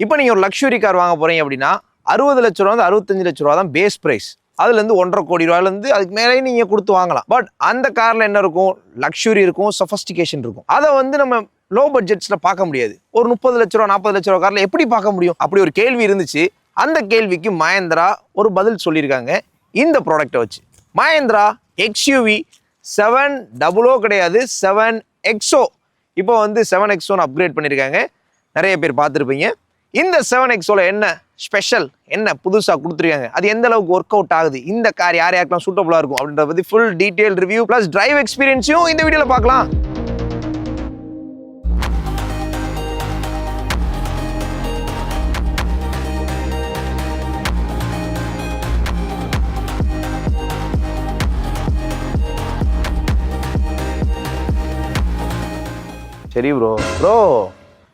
இப்போ நீங்கள் ஒரு லக்ஸுரி கார் வாங்க போகிறீங்க அப்படின்னா 60 லட்ச ரூபா 65 லட்ச ரூபா தான் பேஸ் ப்ரைஸ். அதுலேருந்து 1.5 கோடி ரூபாயிலேருந்து அதுக்கு மேலே நீங்கள் கொடுத்து வாங்கலாம். பட் அந்த காரில் என்ன இருக்கும், லக்ஸுரி இருக்கும், சொஃபஸ்டிகேஷன் இருக்கும். அதை நம்ம லோ பட்ஜெட்ஸில் பார்க்க முடியாது. ஒரு 30 லட்ச ரூபா 40 லட்ச ரூபா காரில் எப்படி பார்க்க முடியும்? அப்படி ஒரு கேள்வி இருந்துச்சு. அந்த கேள்விக்கு மஹேந்திரா ஒரு பதில் சொல்லியிருக்காங்க இந்த ப்ராடக்டை வச்சு. மஹேந்திரா XUV 700 கிடையாது, 7XO. இப்போ 7XO அப்கிரேட் பண்ணியிருக்காங்க. நிறைய பேர் பார்த்துருப்பீங்க. இந்த 7XOல என்ன ஸ்பெஷல், என்ன புதுசாக கொடுத்துருக்காங்க, அது எந்த அளவுக்கு ஒர்க் அவுட் ஆகுது, இந்த கார் யார் யாருக்கெல்லாம் சூட்டபுளாக இருக்கும் அப்படின்றத பற்றி full detail review plus drive எக்ஸ்பீரியன்ஸையும் இந்த வீடியோவில் பார்க்கலாம். சரி ப்ரோ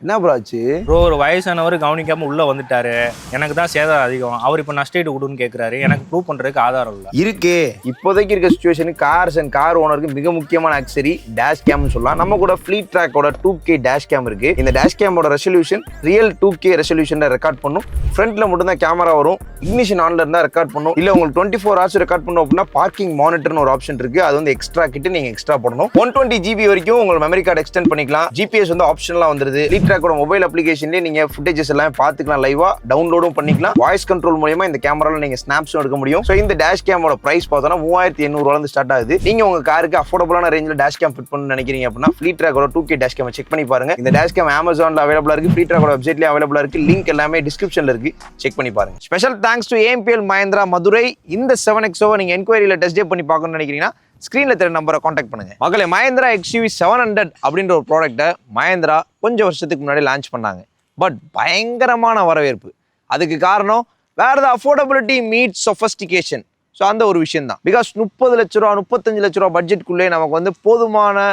என்ன ப்ரோ ஆச்சு? ப்ரோ ஒரு வயசானவர் கவனிக்காம உள்ள வந்துட்டாரு. எனக்கு தான் சேதம் அதிகம். அவர் இப்போ நஷ்டஈடு கொடுன்னு கேட்குறாரு. எனக்கு ப்ரூவ் பண்றதுக்கு ஆதாரம் இல்லை. இருக்கே, இப்போதைக்கு இருக்க சுச்சுவேஷனுக்கு கார்ஸ் அண்ட் கார் ஓனருக்கு மிக முக்கியமான ஆக்சரி டேஷ் கேம்னு சொல்லலாம். நம்ம கூட ஃப்ளீட் ட்ராக்கோட 2K டேஷ் கேம் இருக்கு. இந்த டேஷ் கேமோட ரெசல்யூஷன் ரியல் 2K ரெசல்யூஷன்ல ரெக்கார்ட் பண்ணும். ஃப்ரண்ட்ல மட்டும் தான் கேமரா வரும். இக்னிஷன் ஆன்ல இருந்தா ரெக்கார்ட் பண்ணும். இல்ல உங்களுக்கு 24 hours ரெக்கார்ட் பண்ணும் அப்படின்னா பார்க்கிங் மானிட்டர்னு ஒரு ஆப்ஷன் இருக்கு. அது எக்ஸ்ட்ரா கிட்ட நீங்க எக்ஸ்ட்ரா போடணும். 120 GB வரைக்கும் உங்க மெமரி கார்டு எக்ஸ்டெண்ட் பண்ணிக்கலாம். GPS ஆப்ஷனலா வந்துருது. ஃப்ளீட் ட்ராக்கோட மொபைல் அப்ளிகேஷன்லயே நீங்க ஃபுட்டேஜஸ் எல்லாம் பார்த்துக்கலாம், லைவா டவுன்லோடும் பண்ணிக்கலாம். வாய்ஸ் கண்ட்ரோல் மூலமா இந்த கேமரால நீங்க ஸ்னாப்ஸும் எடுக்க முடியும். ஸோ இந்த டேஷ் கேமோட பிரைஸ் பார்த்தோம்னா 3800 ஸ்டார்ட் ஆகுது. நீங்க உங்க காருக்கு அஃபோர்டபுளான ரேஞ்சில் டேஷ் கேம் ஃபிட் பண்ணணும்னு நினைக்கிறீங்க அப்படின்னா ஃப்ளீட் ட்ராக்கோட 2K டேஷ் கேம் செக் பண்ணி பாருங்க. இந்த டேஷ் கேம் Amazonல அவைலபிளா இருக்கு, ஃப்ளீட் ட்ராக்கோட வெப்சைட்லயே அவைலபிளா இருக்கு. லிங்க் எல்லாமே டிஸ்கிரிப்ஷன்ல இருக்கு, செக் பண்ணி பாருங்க. Special thanks to AMPL Mahindra Madurai. இந்த 7XO நீங்க என்கொயரியில டெஸ்ட் ட்ரைவ் பண்ணி பார்க்கணும்னு நினைக்கிறீங்கன்னா ஸ்கிரீன்ல தெரிய நம்பரை கான்டாக்ட் பண்ணுங்க. மகளே, மஹேந்திரா XUV 700 அப்படின்ற ஒரு ப்ராடக்ட்டை மஹேந்திரா கொஞ்சம் வருஷத்துக்கு முன்னாடி லான்ச் பண்ணாங்க. பட் பயங்கரமான வரவேற்பு. அதுக்கு காரணம் வேற அஃபோர்டபிலிட்டி மீட் சொஃபஸ்டிகேஷன். ஸோ அந்த ஒரு விஷயம் தான். பிகாஸ் 30 லட்ச ரூபா 35 லட்ச ரூபா பட்ஜெட்குள்ளே நமக்கு போதுமான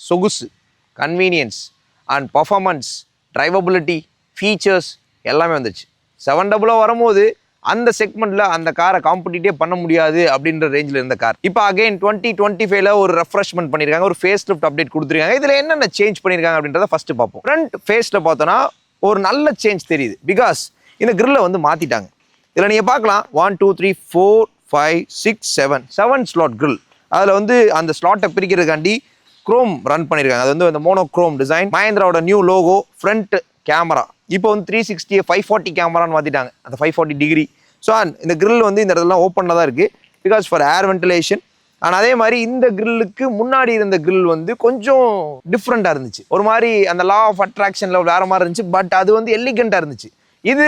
சொகுசு, convenience and performance, drivability, features எல்லாமே வந்துச்சு. 700 வரும்போது அந்த செக்மெண்ட்ல அந்த காரை காம்படிட்டே பண்ண முடியாது அப்படின்ற ரேஞ்சில் இருந்த கார் இப்போ அகைன் 2025ல ஒரு ரெஃப்ரெஷ்மெண்ட் பண்ணியிருக்காங்க, ஒரு ஃபேஸ் லிஃப்ட் அப்டேட் கொடுத்துருக்காங்க. இதில் என்னென்ன சேஞ்ச் பண்ணியிருக்காங்க அப்படின்றத ஃபர்ஸ்ட் பார்ப்போம். ஃப்ரண்ட் ஃபேஸில் பார்த்தோன்னா ஒரு நல்ல சேஞ்ச் தெரியுது. பிகாஸ் இந்த கிரில்லை மாற்றிட்டாங்க. இதில் நீங்கள் பார்க்கலாம் 1 2 3 4 5 6 7 ஸ்லாட் கிரில். அதில் அந்த ஸ்லாட்டை பிரிக்கிறதுக்காண்டி குரோம் ரன் பண்ணியிருக்காங்க. அது அந்த மோனோ குரோம் டிசைன். மஹேந்திராவோட நியூ லோகோ, ஃப்ரண்ட் கேமரா இப்போ 360 540 கேமரான்னு மாற்றிட்டாங்க, அந்த 540 டிகிரி. ஸோ இந்த கிரில் இந்த இடத்துலாம் ஓப்பனில் தான் இருக்குது பிகாஸ் ஃபார் ஏர் வென்டிலேஷன். ஆனால் அதே மாதிரி இந்த கிரில்லுக்கு முன்னாடி இருந்த கிரில் கொஞ்சம் டிஃப்ரெண்ட்டாக இருந்துச்சு. ஒரு மாதிரி அந்த லா ஆஃப் அட்ராக்ஷனில் வேறு மாதிரி இருந்துச்சு. பட் அது எலிகண்ட்டாக இருந்துச்சு. இது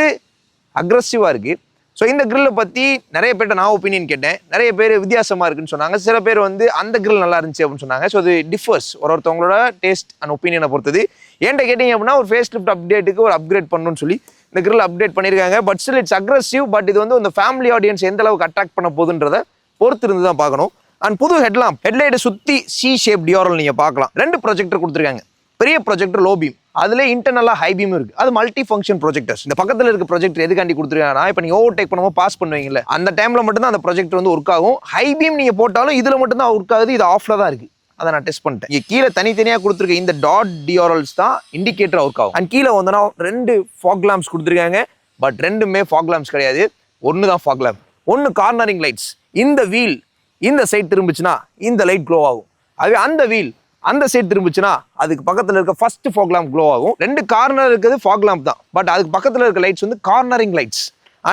அக்ரெசிவாக இருக்குது. ஸோ இந்த கிரில்லை பற்றி நிறைய பேர்ட்ட நான் ஒப்பீனியன் கேட்டேன். நிறைய பேர் வித்தியாசமாக இருக்குன்னு சொன்னாங்க. சில பேர் அந்த கிரில் நல்லா இருந்துச்சு அப்படின்னு சொன்னாங்க. ஸோ அது டிஃபர்ஸ் ஒருத்தவங்களோட டேஸ்ட் அண்ட் ஒப்பீனியனை பொறுத்தது. ஏன்ட்ட கேட்டிங்க அப்படின்னா ஒரு ஃபேஸ் லிஃப்ட் அப்டேட்டுக்கு ஒரு அப்கிரேட் பண்ணணும்னு சொல்லி இந்த கிரில் அப்டேட் பண்ணியிருக்காங்க. But still it's aggressive. But இது அந்த ஃபேமிலி ஆடியன்ஸ் எந்த அளவுக்கு அட்ராக்ட் பண்ண போகுதுன்றதை பொறுத்து இருந்து தான் பார்க்கணும். அண்ட் புது ஹெட்லைட்டை சுற்றி C ஷேப் டியோரல் நீங்கள் பார்க்கலாம். 2 ப்ரொஜெக்டர் கொடுத்துருக்காங்க. பெரிய ப்ரொஜெக்டர் லோ பீம், அதுல இன்டர்னலா ஹை பீம் இருக்கு. அது மல்டி ஃபங்க்ஷன் ப்ரொஜெக்டர்ஸ். இந்த பக்கத்துல இருக்க ப்ரொஜெக்டர் எதுக்காண்டி கொடுத்துருக்காங்கன்னா இப்போ நீங்க ஓவர்டேக் பண்ணும்போது பாஸ் பண்ணுவீங்கல்ல, அந்த டைம்ல மட்டும் தான் அந்த ப்ரொஜெக்டர் ஒர்க் ஆகும். ஹை பீம் நீங்க போட்டாலும் இதுல மட்டும் தான் ஒர்க் ஆகுது. இது ஆஃப்ல தான் இருக்கு. அதை நான் டெஸ்ட் பண்ணிட்டேன். இங்கே கீழே தனித்தனியாக கொடுத்துருக்க இந்த டாட் டியோரல்ஸ் தான் இண்டிகேட்டர் ஒர்க் ஆகும். அண்ட் கீழே 2 ஃபாக் லேம்ப்ஸ் கொடுத்துருக்காங்க. பட் 2மே ஃபாக் லேம்ப்ஸ் கிடையாது. ஒன்று தான் ஃபாக் லேம்ப். ஒன்று கார்னரிங் லைட்ஸ். இந்த வீல் இந்த சைட் திரும்பிச்சுன்னா இந்த லைட் க்ளோ ஆகும். அதுவே அந்த வீல் அந்த சைட் திரும்பிச்சுன்னா அதுக்கு பக்கத்தில் இருக்க ஃபர்ஸ்ட் ஃபாக் லேம்ப் க்ளோ ஆகும். 2 கார்னர் இருக்கிறது ஃபாக் லேம்ப் தான். பட் அதுக்கு பக்கத்தில் இருக்க லைட்ஸ் கார்னரிங் லைட்ஸ்.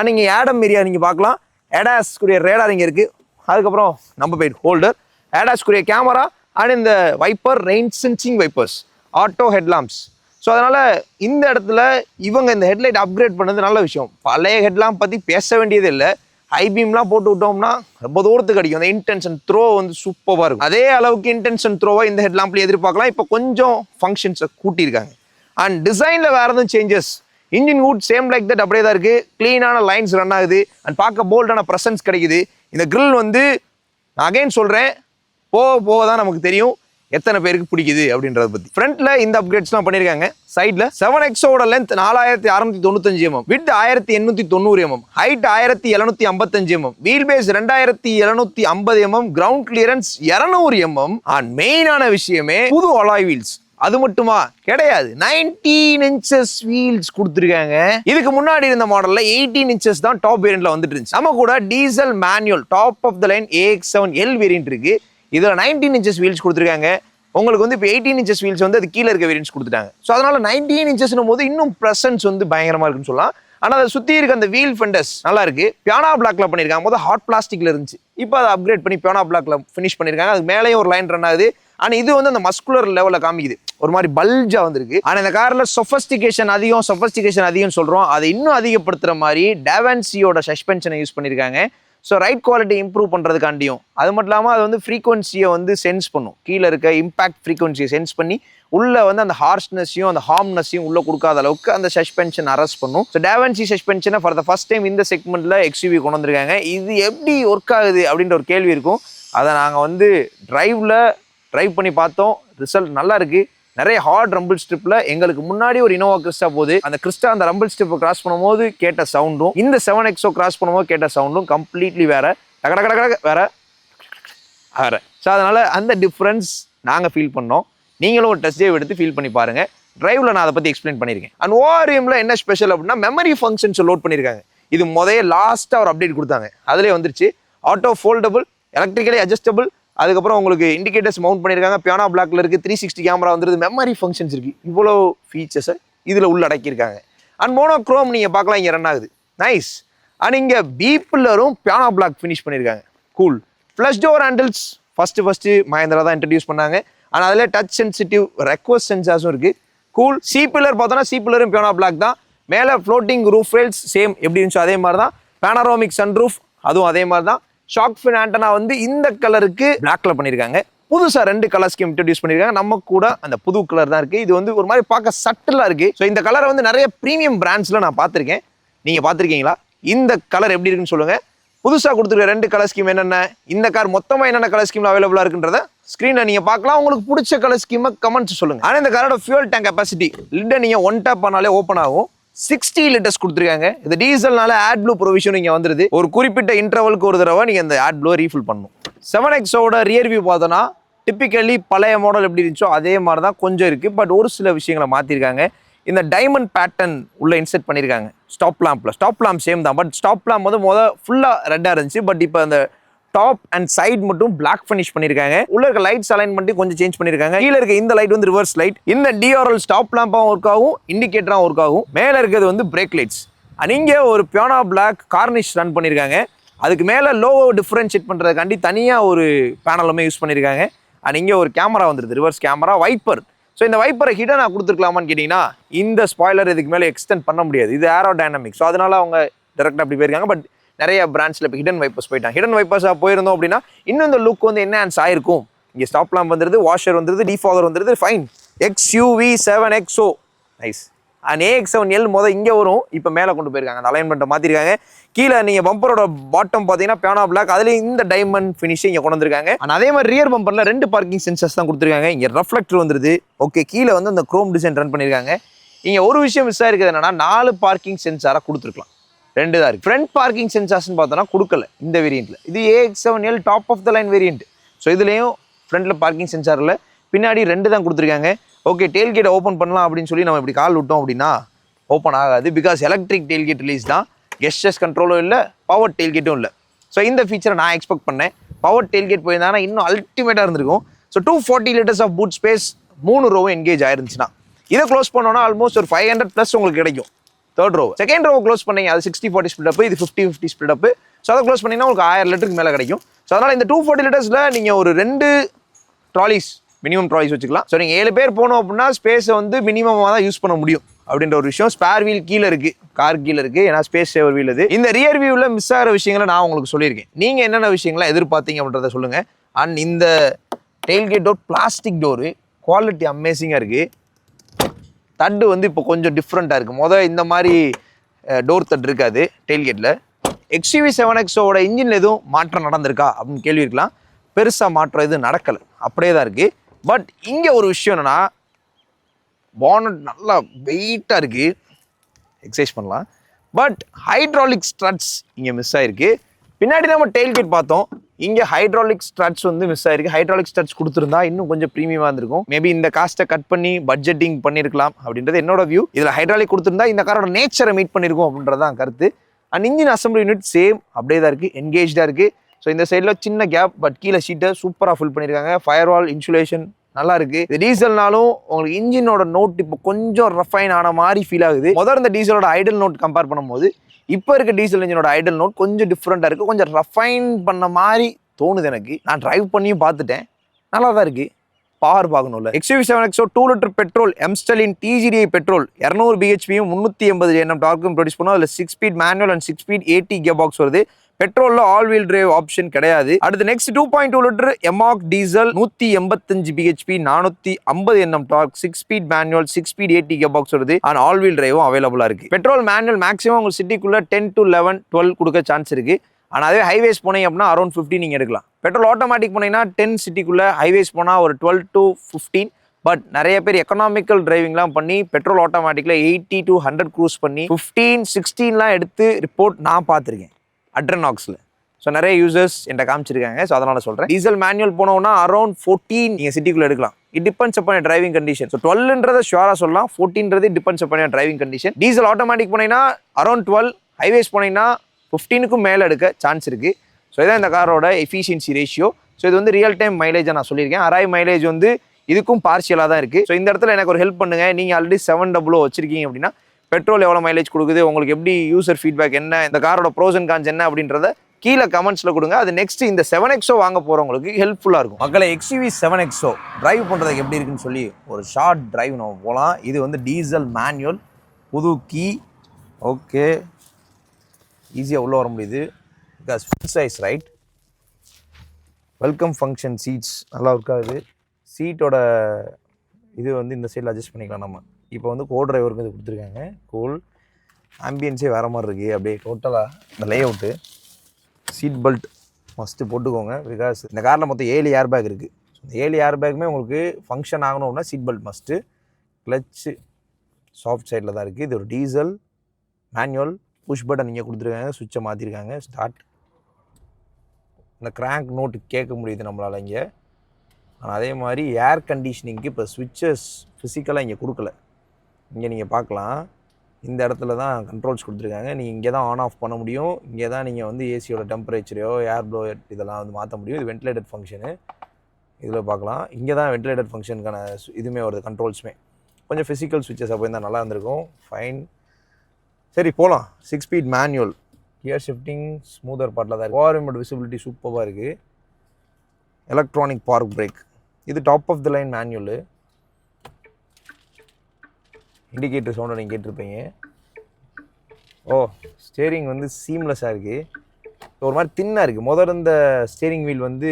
நீங்கள் ஏடம் ஏரியா நீங்கள் பார்க்கலாம். ஏடாஸ் கூடிய ரேடார் இங்கே இருக்குது. அதுக்கப்புறம் நம்பர் பிளேட் ஹோல்டர், ஏடாஸ் கூடிய கேமரா அண்ட் இந்த wiper, rain sensing wipers, auto headlamps. So அதனால் இந்த இடத்துல இவங்க இந்த ஹெட்லைட் அப்கிரேட் பண்ணது நல்ல விஷயம். பழைய ஹெட்லாம்ப் பற்றி பேச வேண்டியது இல்லை. ஹை பீம்லாம் போட்டு விட்டோம்னா ரொம்ப தூரத்துக்கு அடிக்கும். அந்த இன்டென்ஷன் த்ரோ சூப்பராக இருக்கும். அதே அளவுக்கு இன்டென்ஷன் த்ரோவை இந்த ஹெட்லாம்ப்ல எதிர்பார்க்கலாம். இப்போ கொஞ்சம் ஃபங்க்ஷன்ஸை கூட்டியிருக்காங்க. அண்ட் டிசைனில் வேறு எதுவும் changes. Engine would same like that அப்படியே தான் இருக்குது. க்ளீனான லைன்ஸ் ரன் ஆகுது. அண்ட் பார்க்க போல்டான ப்ரெசன்ஸ் கிடைக்குது. இந்த கிரில் நான் அகைன் சொல்கிறேன், போக தான் நமக்கு தெரியும் எத்தனை பேருக்கு பிடிக்குது அப்படின்றத பற்றி. ஃப்ரண்ட்ல இந்த அப்கிரேட்ஸ்லாம் பண்ணியிருக்காங்க. சைடில் 7XOட length 4695 mm, width 1890 mm, height 1755 mm, wheel base 2750 mm, ground clearance 200 mm. And மெயினான விஷயமே புது அலாய் வீல்ஸ். அது மட்டுமா கிடையாது, 19 inches வீல்ஸ் கொடுத்துருக்காங்க. இதுக்கு முன்னாடி இருந்த மாடல்ல 18 inches தான் டாப் வேரியன்ட்ல வந்துட்டு இருந்துச்சு. நம்ம கூட diesel manual top of the line AX7L variant இருக்கு. இதுல 19 inches வீல்ஸ் கொடுத்துருக்காங்க. உங்களுக்கு வந்து இப்போ 18 inches வீல்ஸ் வந்து அது கீழே இருக்க வேரியன்ட்ஸ் கொடுத்துட்டாங்க. ஸோ அதனால 19 inchesனும் போது இன்னும் ப்ரெசன்ஸ் வந்து பயங்கரமா இருக்குன்னு சொல்லலாம். ஆனால் அதை சுற்றி இருக்க அந்த வீல் ஃபெண்டர்ஸ் நல்லா இருக்கு. பியானோ பிளாக்ல பண்ணியிருக்காங்க. முதல் ஹாட் பிளாஸ்டிக்ல இருந்துச்சு, இப்போ அதை அப்கிரேட் பண்ணி பியானோ பிளாக்ல ஃபினிஷ் பண்ணியிருக்காங்க. அதுக்கு மேலேயும் ஒரு லைன் ரன் ஆகுது. ஆனால் இது வந்து அந்த மஸ்குலர் லெவலில் காமிக்குது, ஒரு மாதிரி பல்ஜா வந்திருக்கு. ஆனால் இந்த காரில் சொஃபஸ்டிகேஷன் அதிகம் சொல்கிறோம். அதை இன்னும் அதிகப்படுத்துகிற மாதிரி டாவன்சியோட சஸ்பென்ஷனை யூஸ் பண்ணியிருக்காங்க. ஸோ ரைட் குவாலிட்டி இம்ப்ரூவ் பண்ணுறதுக்காண்டியும், அது மட்டும் இல்லாமல் அது வந்து ஃப்ரீக்வன்சியை வந்து சென்ஸ் பண்ணும். கீழே இருக்க இம்பாக்ட் ஃப்ரீக்வன்சியை சென்ஸ் பண்ணி உள்ள வந்து அந்த ஹார்ஷ்னஸையும் அந்த ஹார்ம்னஸையும் உள்ள கொடுக்காத அளவுக்கு அந்த சஸ்பென்ஷன் அரெஸ்ட் பண்ணும். ஸோ டாவன்சி சஸ்பென்ஷனை ஃபார் த ஃபர்ஸ்ட் டைம் இந்த செக்மெண்ட்ல XUV கொண்டு வந்திருக்காங்க. இது எப்படி ஒர்க் ஆகுது அப்படின்ற ஒரு கேள்வி இருக்கும். அதை நாங்கள் வந்து ட்ரைவ் பண்ணி பார்த்தோம். ரிசல்ட் நல்லா இருக்கு. நிறைய ஹார்ட் ரம்பிள் ஸ்ட்ரிப்ல எங்களுக்கு முன்னாடி ஒரு இனோவா கிறிஸ்டா போகுது. அந்த கிறிஸ்டா அந்த ரம்பிள் ஸ்ட்ரிப்பை கிராஸ் பண்ணும்போது கேட்ட சவுண்டும் இந்த 7XO கிராஸ் பண்ணும்போது கேட்ட சவுண்டும் கம்ப்ளீட்லி வேற, வேற. ஸோ அதனால அந்த டிஃப்ரென்ஸ் நாங்கள் ஃபீல் பண்ணோம். நீங்களும் ஒரு டெஸ்ட் ட்ரைவ் எடுத்து ஃபீல் பண்ணி பாருங்க. டிரைவ்ல நான் அதை பத்தி எக்ஸ்பிளைன் பண்ணியிருக்கேன். அண்ட் ORMல என்ன ஸ்பெஷல் அப்படின்னா மெமரி ஃபங்க்ஷன்ஸ் லோட் பண்ணியிருக்காங்க. இது லாஸ்ட்டாக ஒரு அப்டேட் கொடுத்தாங்க, அதுலேயே வந்துருச்சு. ஆட்டோ ஃபோல்டபுள், எலக்ட்ரிக்கலி அட்ஜஸ்டபிள், அதுக்கப்புறம் உங்களுக்கு இண்டிகேட்டர்ஸ் மவுண்ட் பண்ணியிருக்காங்க. பியானோ பிளாக்ல இருக்கு, 360 கேமரா வந்துருது, மெமரி ஃபங்க்ஷன்ஸ் இருக்கு. இவ்வளோ ஃபீச்சர்ஸை இதில் உள்ள அடக்கியிருக்காங்க. அண்ட் மோனோக்ரோம் நீங்கள் பார்க்கலாம், இங்கே ரன் ஆகுது. நைஸ். அண்ட் இங்கே பீப்பிளரும் பியானோ பிளாக் ஃபினிஷ் பண்ணியிருக்காங்க. Cool. Flush door handles first Mahindra தான் இன்ட்ரடியூஸ் பண்ணாங்க. ஆனால் அதில் டச் சென்சிட்டிவ் ரெக்வஸ்ட் சென்சார்ஸும் இருக்கு. கூல். சி பில்லர் பார்த்தோன்னா சி பில்லரும் பியானோ பிளாக் தான். மேலே ஃப்ளோட்டிங் ரூஃப் ரெயில்ஸ் சேம் எப்படி இருந்துச்சோ அதே மாதிரி தான். பேனரோமிக் சன் ரூஃப் அதுவும் அதே மாதிரி தான். ஷாக் ஃபின் ஆண்டனா வந்து இந்த கலருக்கு பிளாக்ல பண்ணியிருக்காங்க. புதுசாக 2 கலர் ஸ்கீம் இன்ட்ரடியூஸ் பண்ணியிருக்காங்க. நம்ம கூட அந்த புது கலர் தான் இருக்கு. இது வந்து ஒரு மாதிரி பார்க்க சட்டிலாக இருக்கு. ஸோ இந்த கலரை வந்து நிறைய ப்ரீமியம் பிராண்ட்ஸ்ல நான் பார்த்துருக்கேன். நீங்க பார்த்துருக்கீங்களா? இந்த கலர் எப்படி இருக்குன்னு சொல்லுங்க. புதுசாக கொடுத்துருக்க 2 கலர் ஸ்கீம் என்னென்ன, இந்த கார் மொத்தமாக என்னென்ன கலர் ஸ்கீம்ல அவைலபிளா இருக்குன்றத ஸ்க்ரீனில் நீங்க பார்க்கலாம். உங்களுக்கு பிடிச்ச கலர் ஸ்கீமை கமெண்ட்ஸ் சொல்லுங்க. ஆனால் இந்த காரோட ஃபியூல் டேங்க் கெப்பாசிட்டி லிட்டை நீங்க 1 டேப் பண்ணாலே ஓப்பன் ஆகும். 60 லிட்டர்ஸ் கொடுத்துருக்காங்க. இந்த டீசல்னால ஆட் ப்ளூ ப்ரொவிஷன் இங்கே வந்துருது. ஒரு குறிப்பிட்ட இன்டர்வலுக்கு ஒரு தடவை நீங்கள் இந்த ஆட் ப்ளூ ரீஃபில் பண்ணணும். 7XOட ரியர் வியூ பார்த்தோன்னா டிப்பிக்கலி பழைய மாடல் எப்படி இருந்துச்சோ அதே மாதிரி தான் கொஞ்சம் இருக்குது. பட் ஒரு சில விஷயங்களை மாற்றிருக்காங்க. இந்த டைமண்ட் பேட்டர்ன் உள்ள இன்செர்ட் பண்ணியிருக்காங்க. ஸ்டாப் லேம்ப் சேம் தான். பட் ஸ்டாப் லேம்ப் வந்து ஃபுல்லாக ரெட்டாக இருந்துச்சு. பட் இப்போ அந்த டாப் அண்ட் சைட் மட்டும் பிளாக் ஃபினிஷ் பண்ணியிருக்காங்க. உள்ள இருக்க லைட்ஸ் அலைன்மெண்ட் கொஞ்சம் சேஞ்ச் பண்ணியிருக்காங்க. கீழே இருக்க இந்த லைட் வந்து ரிவர்ஸ் லைட். இந்த DRL ஸ்டாப் லேம்பாகவும் ஒர்க் ஆகும், இண்டிகேட்டராகவும் ஒர்க் ஆகும். மேலே இருக்கிறது வந்து பிரேக் லைட்ஸ். இங்கே ஒரு பியானோ பிளாக் கார்னிஷ் ரன் பண்ணியிருக்காங்க. அதுக்கு மேலே லோவோ டிஃபரன்ஷியேட் பண்ணுறதுக்காண்டி தனியாக ஒரு பேனலுமே யூஸ் பண்ணியிருக்காங்க. இங்கே ஒரு கேமரா வந்துருது, ரிவர்ஸ் கேமரா, வைப்பர். ஸோ இந்த வைப்பரை ஹிடனாக கொடுத்துருக்கலாமான்னு கேட்டிங்கன்னா இந்த ஸ்பாய்லர் இதுக்கு மேலே எக்ஸ்டெண்ட் பண்ண முடியாது. இது ஏரோ டைனமிக். ஸோ அதனால அவங்க டேரெக்டாக அப்படி போயிருக்காங்க. பட் நிறைய பிராண்ட்ஸில் இப்போ ஹிடன் வைப்பர்ஸ் போயிட்டாங்க. ஹிடன் வைப்பர்ஸாக போயிருந்தோம் அப்படின்னா இன்னும் இந்த லுக் வந்து என்ஹான்ஸ் ஆயிருக்கும். இங்கே ஸ்டாப் லேம்ப் வந்துருது, வாஷர் வந்துருது, டிஃபாகர் வந்துருது. Fine. XUV 7XO nice. And AX7L இங்கே வரும், இப்போ மேலே கொண்டு போயிருக்காங்க. அந்த அலைன்மெண்ட்டை மாற்றிருக்காங்க. கீழே நீங்கள் பம்பரோட பாட்டம் பார்த்தீங்கன்னா பியானோ பிளாக், அதுலேயும் இந்த டைமண்ட் ஃபினிஷிங் இங்கே கொண்டு வந்திருக்காங்க. அண்ட் அதே மாதிரி ரியர் பம்பரில் 2 பார்க்கிங் சென்சர்ஸ் தான் கொடுத்துருக்காங்க. இங்கே ரெஃப்ளெக்டர் வந்துருது. ஓகே, கீழே வந்து அந்த குரோம் டிசைன் ரன் பண்ணியிருக்காங்க. இங்கே ஒரு விஷயம் மிஸ் ஆயிருக்குது என்னன்னா 4 பார்க்கிங் சென்சாராக கொடுத்துருக்கலாம், 2 தான் இருக்குது. ஃப்ரண்ட் பார்க்கிங் சென்சார்ஸ்னு பார்த்தோன்னா கொடுக்கல இந்த வேரியண்ட்டில். இது AX7L top of the line variant. So இதுலேயும் ஃப்ரண்ட்டில் பார்க்கிங் சென்சார் இல்லை, பின்னாடி 2 தான் கொடுத்துருக்காங்க. ஓகே, டெயில்கேட்டை ஓப்பன் பண்ணலாம் அப்படின்னு சொல்லி நம்ம இப்படி கால் விட்டோம் அப்படின்னா ஓப்பன் ஆகாது. பிகாஸ் எலக்ட்ரிக் டெயில்கேட் ரிலீஸ் தான். கெஸ்டர்ஸ் கண்ட்ரோலும் இல்லை, பவர் டெயில்கேட்டும் இல்லை. ஸோ இந்த ஃபீச்சரை நான் எக்ஸ்பெக்ட் பண்ணேன். பவர் டெயில்கேட் போயிருந்தாங்கன்னா இன்னும் அல்டிமேட்டாக இருந்திருக்கும். So 240 litres of boot space 3 ரோவும் என்கேஜ் ஆயிருந்துச்சுன்னா இதை க்ளோஸ் பண்ணோன்னா ஆல்மோஸ்ட் ஒரு 500+ உங்களுக்கு கிடைக்கும். 3rd row. 2nd row close பண்ணீங்க, அது 60-40 ஸ்பிளிட் அப், இது 50-50 ஸ்பிளிட் அப். ஸோ அதை க்ளோஸ் பண்ணிங்கன்னா உங்களுக்கு 1000 லிட்டருக்கு மேலே கிடைக்கும். ஸோ அதனால் இந்த 240 லிட்டர்ஸில் நீங்கள் ஒரு 2 ட்ராலிஸ் மினிமம் ட்ராலிஸ் வச்சுக்கலாம். ஸோ நீங்கள் 7 பேர் போனோம் அப்படின்னா ஸ்பேஸை வந்து மினிமமாக தான் யூஸ் பண்ண முடியும் அப்படின்ற ஒரு விஷயம். ஸ்பேர் வீல் கீழே இருக்குது, கார் கீழே இருக்குது, ஏன்னா ஸ்பேஸ் சேவர் வீல் இது. இந்த ரியர் வியூவில் மிஸ் ஆகிற விஷயங்களை நான் உங்களுக்கு சொல்லியிருக்கேன். நீங்கள் என்னென்ன விஷயங்களை எதிர்பார்த்தீங்க அப்படின்றத சொல்லுங்கள். அண்ட் இந்த tailgate door plastic door quality அமேசிங்காக இருக்குது. தட்டு வந்து இப்போ கொஞ்சம் டிஃப்ரெண்ட்டாக இருக்குது. இந்த மாதிரி டோர் தட்டு இருக்காது டெயில்கேட்டில். XUV 7XOட இன்ஜினில் எதுவும் மாற்றம் நடந்திருக்கா அப்படின்னு கேள்வி இருக்கலாம். பெருசாக மாற்றம் எதுவும் நடக்கலை, அப்படியே தான் இருக்குது. பட் இங்கே ஒரு விஷயம் என்னென்னா பானட் நல்லா வெயிட்டாக இருக்குது, எக்ஸசைஸ் பண்ணலாம். பட் ஹைட்ராலிக் ஸ்ட்ரட்ஸ் இங்கே மிஸ் ஆகிருக்கு. பின்னாடி நம்ம டெயில்கேட் பார்த்தோம், இங்கே ஹைட்ராலிக் ஸ்ட்ரட்ஸ் வந்து மிஸ் ஆயிருக்கு. ஹைட்ராலிக் ஸ்ட்ரட்ஸ் கொடுத்துருந்தா இன்னும் கொஞ்சம் ப்ரீமியமாக இருந்திருக்கும். மேபி இந்த காஸ்ட்டை கட் பண்ணி பட்ஜெட்டிங் பண்ணியிருக்கலாம் அப்படின்றது என்னோட வியூ. இதில் ஹைட்ராலிக் கொடுத்துருந்தா இந்த காரோட நேச்சரை மீட் பண்ணியிருக்கும் அப்படின்றதான் கருத்து. And engine assembly unit same அப்படியே தான் இருக்குது, என்கேஜாக இருக்குது. ஸோ இந்த சைடில் சின்ன கேப், பட் கீழே ஷீட்டை சூப்பராக ஃபில் பண்ணியிருக்காங்க. ஃபயர்வால் இன்சுலேஷன் நல்லா இருக்கு. இது டீசல்னாலும் உங்களுக்கு இன்ஜினோட நோட் இப்போ கொஞ்சம் ரஃபைன் ஆன மாதிரி ஃபீல் ஆகுது. முதல்ல இந்த டீசலோட ஐடல் நோட் கம்பேர் பண்ணும்போது இப்போ இருக்க டீசல் இன்ஜினோட ஐடல் நோட் கொஞ்சம் டிஃப்ரெண்டாக இருக்குது, கொஞ்சம் ரஃபைன் பண்ண மாதிரி தோணுது எனக்கு. நான் டிரைவ் பண்ணியும் பார்த்துட்டேன், நல்லா தான் இருக்குது. பவர் பார்க்கணும்ல. XUV7XO 2 litre petrol mStallion TGDI petrol 200 bhpயும் 380 Nm டார்க்கும் ப்ரொடியூஸ் பண்ணும். அதில் 6 speed manual and 6 speed AT gear box வருது. பெட்ரோல்ல ஆல் வீல் டிரைவ் ஆப்ஷன் கிடையாது. அடுத்து next 2.2 litre mHawk diesel 185 bhp 450 Nm torque 6 speed manual 6 speed AT gear box வருது. And all wheel டிரைவும் அவைலபிளா இருக்கு. பெட்ரோல் மேனுவல் மேக்ஸிமம் உங்களுக்கு சிட்டிக்குள்ள 10 to 11 12 கொடுக்க சான்ஸ் இருக்கு. ஆனால் அதே ஹைவேஸ் போனீங்க அப்படின்னா அரௌண்ட் 15 நீங்கள் எடுக்கலாம். பெட்ரோல் ஆட்டோமேட்டிக் போனீங்கன்னா 10 சிட்டிக்குள்ளே, ஹைவேஸ் போனால் ஒரு 12 to 15. பட் நிறைய பேர் எக்கனாமிக்கல் டிரைவிங்லாம் பண்ணி பெட்ரோல் ஆட்டோமேட்டிக்கில் 80 to 100 க்ரூஸ் பண்ணி 15 16லாம் எடுத்து ரிப்போர்ட் நான் பார்த்துருக்கேன் அட்ரனாக்ஸில். ஸோ நிறைய யூசர்ஸ் என்கிட்ட காமிச்சிருக்காங்க. ஸோ அதனால் சொல்கிறேன், டீசல் மேனுவல் போனோம்னா அரௌண்ட் 14 நீங்கள் சிட்டிக்குள்ளே எடுக்கலாம். It depends upon driving condition. So 12ன்றதை ஷுவராக சொல்லலாம், 14ன்றது depends upon driving condition. Diesel automatic போனீங்கன்னா அரௌண்ட் 12, ஹைவேஸ் போனீங்கன்னா 15க்கும் மேலே எடுக்க சான்ஸ் இருக்குது. ஸோ இதான் இந்த காரோட எஃபிஷியன்சி ரேஷியோ. ஸோ இது வந்து ரியல் டைம் மைலேஜாக நான் சொல்லியிருக்கேன். அரைவ் மைலேஜ் வந்து இதுக்கும் பார்ஷியலாக தான் இருக்குது. ஸோ இந்த இடத்துல எனக்கு ஒரு ஹெல்ப் பண்ணுங்கள். நீங்கள் ஆல்ரெடி 700 வச்சிருக்கீங்க அப்படின்னா பெட்ரோல் எவ்வளோ மைலேஜ் கொடுக்குது, உங்களுக்கு எப்படி யூசர் ஃபீட்பேக் என்ன, இந்த காரோட ப்ரோஸ் அண்ட் கான்ஸ் என்ன அப்படின்றத கீழே கமெண்ட்ஸில் கொடுங்க. அது நெக்ஸ்ட் இந்த 7XO வாங்க போகிறவங்களுக்கு ஹெல்ப்ஃபுல்லாக இருக்கும். மக்களை XUV7XO டிரைவ் பண்ணுறதுக்கு எப்படி இருக்குன்னு சொல்லி ஒரு ஷார்ட் டிரைவ் நம்ம போகலாம். இது வந்து டீசல் மேனுவல், புது கீ. ஓகே, ஈஸியாக உள்ளே வர முடியுது. Because full size right. Welcome function seats நல்லா இருக்காது. சீட்டோட இது வந்து இந்த சைடில் அட்ஜஸ்ட் பண்ணிக்கலாம் நம்ம. இப்போ வந்து கோ டிரைவருக்கு இது கொடுத்துருக்காங்க. கூல் ஆம்பியன்ஸே வேறு மாதிரி இருக்குது. அப்படியே டோட்டலாக இந்த லே அவுட்டு. சீட் பெல்ட் மஸ்ட்டு போட்டுக்கோங்க. பிகாஸ் இந்த காரில் மொத்தம் 7 ஏர் பேக் இருக்குது. இந்த 7 ஏர் பேக்குமே உங்களுக்கு ஃபங்க்ஷன் ஆகணும்னா seat belt must. Clutch soft சைடில் தான் இருக்குது. இது ஒரு டீசல் மேனுவல். புஷ் பட்டன் இங்கே கொடுத்துருக்காங்க, சுவிட்சை மாற்றிருக்காங்க. ஸ்டார்ட். இந்த கிராங்க் நோட்டு கேட்க முடியுது நம்மளால் இங்கே. ஆனால் அதே மாதிரி ஏர் கண்டிஷனிங்க்கு இப்போ சுவிட்சஸ் ஃபிசிக்கலாக இங்கே கொடுக்கல. இங்கே நீங்கள் பார்க்கலாம், இந்த இடத்துல தான் கண்ட்ரோல்ஸ் கொடுத்துருக்காங்க. நீங்கள் இங்கே தான் ஆன் ஆஃப் பண்ண முடியும். இங்கே தான் நீங்கள் வந்து ஏசியோட டெம்பரேச்சரையோ ஏர் ப்ளோயர் இதெல்லாம் வந்து மாற்ற முடியும். இது வென்டிலேட்டட் ஃபங்க்ஷனு. இதில் பார்க்கலாம், இங்கே தான் வென்டிலேட்டட் ஃபங்க்ஷனுக்கான இதுவுமே வருது, கண்ட்ரோல்ஸுமே. கொஞ்சம் ஃபிசிக்கல் சுவிட்சஸாக போயிருந்தால் நல்லா இருந்திருக்கும். ஃபைன், சரி போகலாம். 6 speed manual. Gear shifting smoother பார்ட்டில் தான் இருக்குது. ஓவர்மோட் விசிபிலிட்டி சூப்பராக இருக்குது. Electronic park brake. இது top of the line manual. Indicator சவுண்டை நீங்கள் கேட்டிருப்பீங்க. ஓ, ஸ்டேரிங் வந்து சீம்லெஸ்ஸாக இருக்குது. ஒரு மாதிரி தின்னாக இருக்குது. முதல்ல இந்த ஸ்டேரிங் வீல் வந்து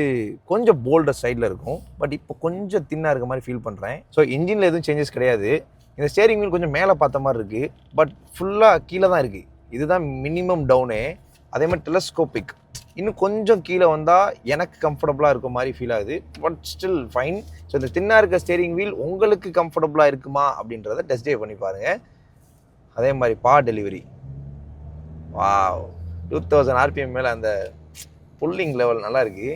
கொஞ்சம் போல்டர் சைடில் இருக்கும். பட் இப்போ கொஞ்சம் தின்னாக இருக்க மாதிரி ஃபீல் பண்ணுறேன். ஸோ இன்ஜினில் எதுவும் சேஞ்சஸ் கிடையாது. இந்த ஸ்டேரிங் வீல் கொஞ்சம் மேலே பார்த்த மாதிரி இருக்குது. பட் ஃபுல்லாக கீழே தான் இருக்குது. இதுதான் மினிமம் டவுனு. அதே மாதிரி டெலஸ்கோபிக். இன்னும் கொஞ்சம் கீழே வந்தால் எனக்கு கம்ஃபர்டபுளாக இருக்க மாதிரி ஃபீல் ஆகுது. But still fine. ஸோ இந்த தின்னாக இருக்க ஸ்டேரிங் வீல் உங்களுக்கு கம்ஃபர்டபுளாக இருக்குமா அப்படின்றத டெஸ்ட் ட்ரைவ் பண்ணி பாருங்கள். அதே மாதிரி பவர் டெலிவரி, வாவ், 2000 RPM மேலே அந்த புல்லிங் லெவல் நல்லா இருக்குது.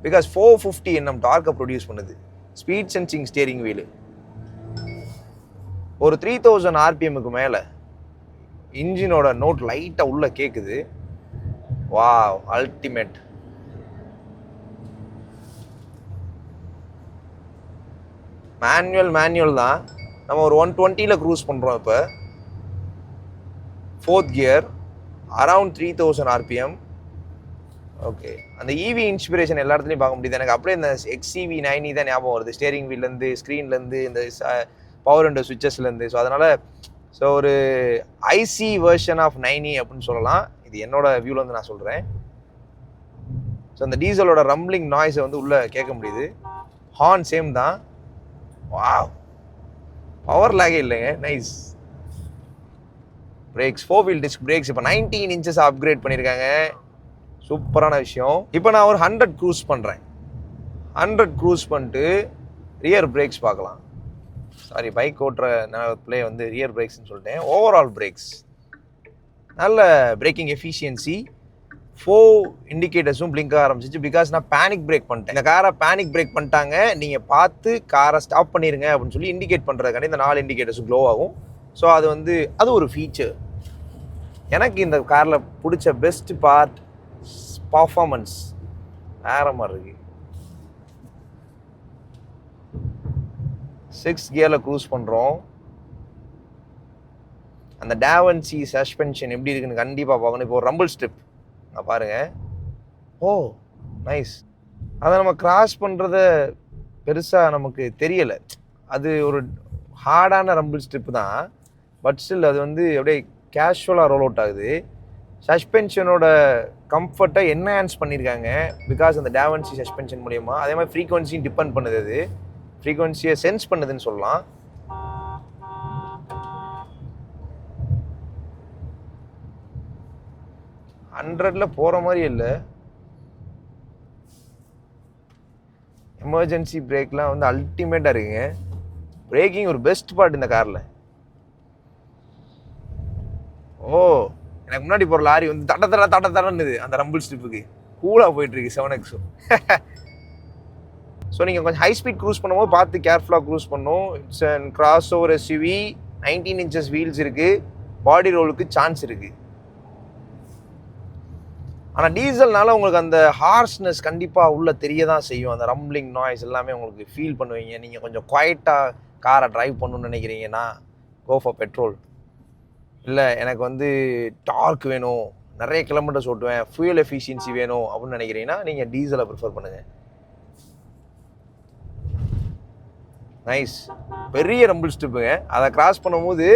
பிகாஸ் 450 Nm டார்க்கை ப்ரொடியூஸ் பண்ணுது. Speed sensing steering wheel. ஒரு 3000 RPMக்கு மேலே இன்ஜினோட நோட் லைட்டாக உள்ளே கேட்குது. Wow, ultimate. மேனுவல் தான். நம்ம ஒரு 120ல் க்ரூஸ் பண்ணுறோம். இப்போ 4th gear, around 3000 RPM. Okay, அந்த EV இன்ஸ்பிரேஷன் எல்லா இடத்துலையும் பார்க்க முடியுது. எனக்கு அப்படியே இந்த XCV90 தான் ஞாபகம் வருது. ஸ்டேரிங் வீல்லேருந்து, ஸ்க்ரீன்லேருந்து, இந்த பவர் விண்டோ சுவிச்சஸ்லேருந்து. ஸோ அதனால் ஒரு ஐசி வெர்ஷன் ஆஃப் 90 அப்படின்னு சொல்லலாம். இது என்னோட வியூவில் வந்து நான் சொல்கிறேன். ஸோ அந்த டீசலோட ரம்பிளிங் நாய்ஸை வந்து உள்ளே கேட்க முடியுது. ஹார்ன் சேம் தான். வாவ், பவர் லேகே இல்லைங்க, nice. Brakes 4 wheel disc brakes இப்போ 19 inches அப்கிரேட் பண்ணியிருக்காங்க. சூப்பரான விஷயம். இப்போ நான் ஒரு 100 க்ரூஸ் பண்ணுறேன். 100 க்ரூஸ் பண்ணிட்டு ரியர் பிரேக்ஸ் பார்க்கலாம். சாரி, பைக் ஓட்டுற பிளே வந்து ரியர் பிரேக்ஸ்ன்னு சொல்லிட்டேன். ஓவரால் பிரேக்ஸ் நல்ல பிரேக்கிங் எஃபிஷியன்சி. 4 இண்டிகேட்டர்ஸும் பிளிங்க் ஆரம்பிச்சிச்சு. பிகாஸ் நான் பேனிக் பிரேக் பண்ணிட்டேன். இந்த காரை பேனிக் பிரேக் பண்ணிட்டாங்க, நீங்கள் பார்த்து காரை ஸ்டாப் பண்ணிடுங்க அப்படின்னு சொல்லி இண்டிகேட் பண்ணுறதுக்காண்டி இந்த 4 இண்டிகேட்டர்ஸும் க்ளோ ஆகும். ஸோ அது ஒரு ஃபீச்சர். எனக்கு இந்த காரில் பிடிச்ச பெஸ்ட் பார்ட் பர்ஃபார்மன்ஸ் வேற மாதிரி இருக்கு. 6 கியரில் க்ரூஸ் பண்ணுறோம். அந்த டாவன்சி சஸ்பென்ஷன் எப்படி இருக்குன்னு கண்டிப்பாக பார்க்கணும். இப்போ ஒரு ரம்பிள் ஸ்ட்ரிப் பாருங்க. ஓ நைஸ். அதை நம்ம கிராஸ் பண்ணுறத பெருசாக நமக்கு தெரியலை. அது ஒரு ஹார்டான ரம்பிள் ஸ்ட்ரிப் தான், பட் ஸ்டில் அது அப்படியே கேஷுவலாக ரோல் அவுட் ஆகுது. சஸ்பென்ஷனோட கம்ஃபர்ட்டை என்ஹான்ஸ் பண்ணியிருக்காங்க பிகாஸ் அந்த டாவன்சி சஸ்பென்ஷன் மூலியமாக. அதே மாதிரி ஃப்ரீக்வன்சியும் டிபெண்ட் பண்ணுது, அது ஃப்ரீக்வன்சியை சென்ஸ் பண்ணுதுன்னு சொல்லலாம். ஹண்ட்ரட்ல போகிற மாதிரி இல்லை. எமர்ஜென்சி பிரேக்லாம் அல்டிமேட்டாக இருக்குங்க. பிரேக்கிங் ஒரு பெஸ்ட் பார்ட் இந்த காரில். ஓ எனக்கு முன்னாடி போகிற லாரி தடன்னுது அந்த ரம்பிள் ஸ்ட்ரிப்புக்கு. கூலாக போயிட்டுருக்கு 7X. ஸோ நீங்கள் கொஞ்சம் ஹை ஸ்பீட் க்ரூஸ் பண்ணும்போது பார்த்து கேர்ஃபுல்லாக க்ரூஸ் பண்ணணும். It's and cross over SUV, 19 inches wheels இருக்குது, பாடி ரோலுக்கு சான்ஸ் இருக்குது. ஆனால் டீசல்னால உங்களுக்கு அந்த ஹார்ஷ்னஸ் கண்டிப்பாக உள்ளே தெரிய தான் செய்யும். அந்த ரம்பிளிங் நாய்ஸ் எல்லாமே உங்களுக்கு ஃபீல் பண்ணுவீங்க. நீங்கள் கொஞ்சம் குவைட்டாக காரை ட்ரைவ் பண்ணணும்னு நினைக்கிறீங்கன்னா கோ ஃபார் பெட்ரோல். இல்லை எனக்கு டார்க் வேணும், நிறைய கிலோமீட்டர்ஸ் ஓட்டுவேன், ஃபியூயல் எஃபிஷியன்சி வேணும் அப்படின்னு நினைக்கிறீங்கன்னா நீங்கள் டீசலை ப்ரிஃபர் பண்ணுங்கள். நைஸ். பெரிய ரம்பிள் ஸ்ட்ரிப்புங்க. அதை கிராஸ் பண்ணும்போது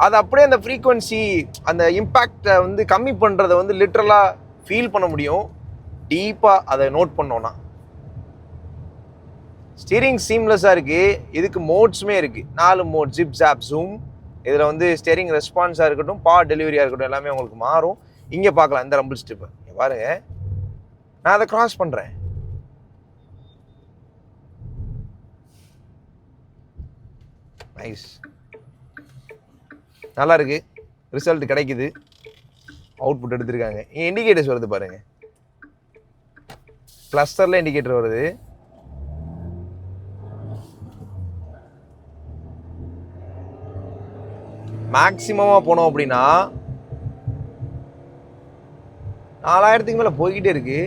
அது அப்படியே அந்த ஃப்ரீக்வன்சி அந்த இம்பேக்டை கம்மி பண்ணுறதை லிட்ரலாக ஃபீல் பண்ண முடியும். டீப்பாக அதை நோட் பண்ணோன்னா ஸ்டீரிங் சீம்லெஸ்ஸாக இருக்குது. இதுக்கு மோட்ஸுமே இருக்குது, 4 மோட். Zip job zoom. இதில் ஸ்டீரிங் ரெஸ்பான்ஸாக இருக்கட்டும், பவர் டெலிவரியாக இருக்கட்டும், எல்லாமே உங்களுக்கு மாறும். இங்கே பார்க்கலாம் இந்த ரம்பிள் ஸ்ட்ரிப்பை. இங்கே பாருங்கள், நான் அதை கிராஸ் பண்ணுறேன். நைஸ், நல்லா இருக்கு. ரிசல்ட் கிடைக்குது, அவுட்புட் எடுத்திருக்காங்க. இங்கே இண்டிகேட்டர்ஸ் வருது பாருங்க, கிளஸ்டரில் இண்டிகேட்டர் வருது. மேக்சிமமாக போனோம் அப்படின்னா 4000க்கு மேலே போய்கிட்டே இருக்கு.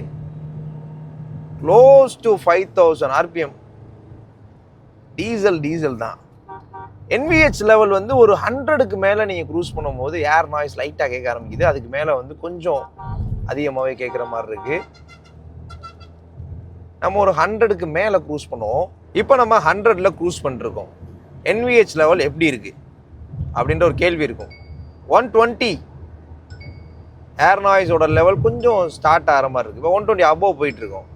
Close to 5000 RPM. டீசல் தான். NVH லெவல் ஒரு 100க்கு மேலே நீங்கள் க்ரூஸ் பண்ணும்போது ஏர் நாய்ஸ் லைட்டாக கேட்க ஆரம்பிக்குது. அதுக்கு மேலே கொஞ்சம் அதிகமாகவே கேட்குற மாதிரி இருக்குது. நம்ம ஒரு 100க்கு மேலே க்ரூஸ் பண்ணுவோம். இப்போ நம்ம 100ல் க்ரூஸ் பண்ணிருக்கோம். NVH லெவல் எப்படி இருக்குது அப்படின்ற ஒரு கேள்வி இருக்கும். 120 ஏர் நாய்ஸோட லெவல் கொஞ்சம் ஸ்டார்ட் ஆகிற மாதிரி இருக்குது. இப்போ 120 அபோவ் போயிட்டுருக்கோம்.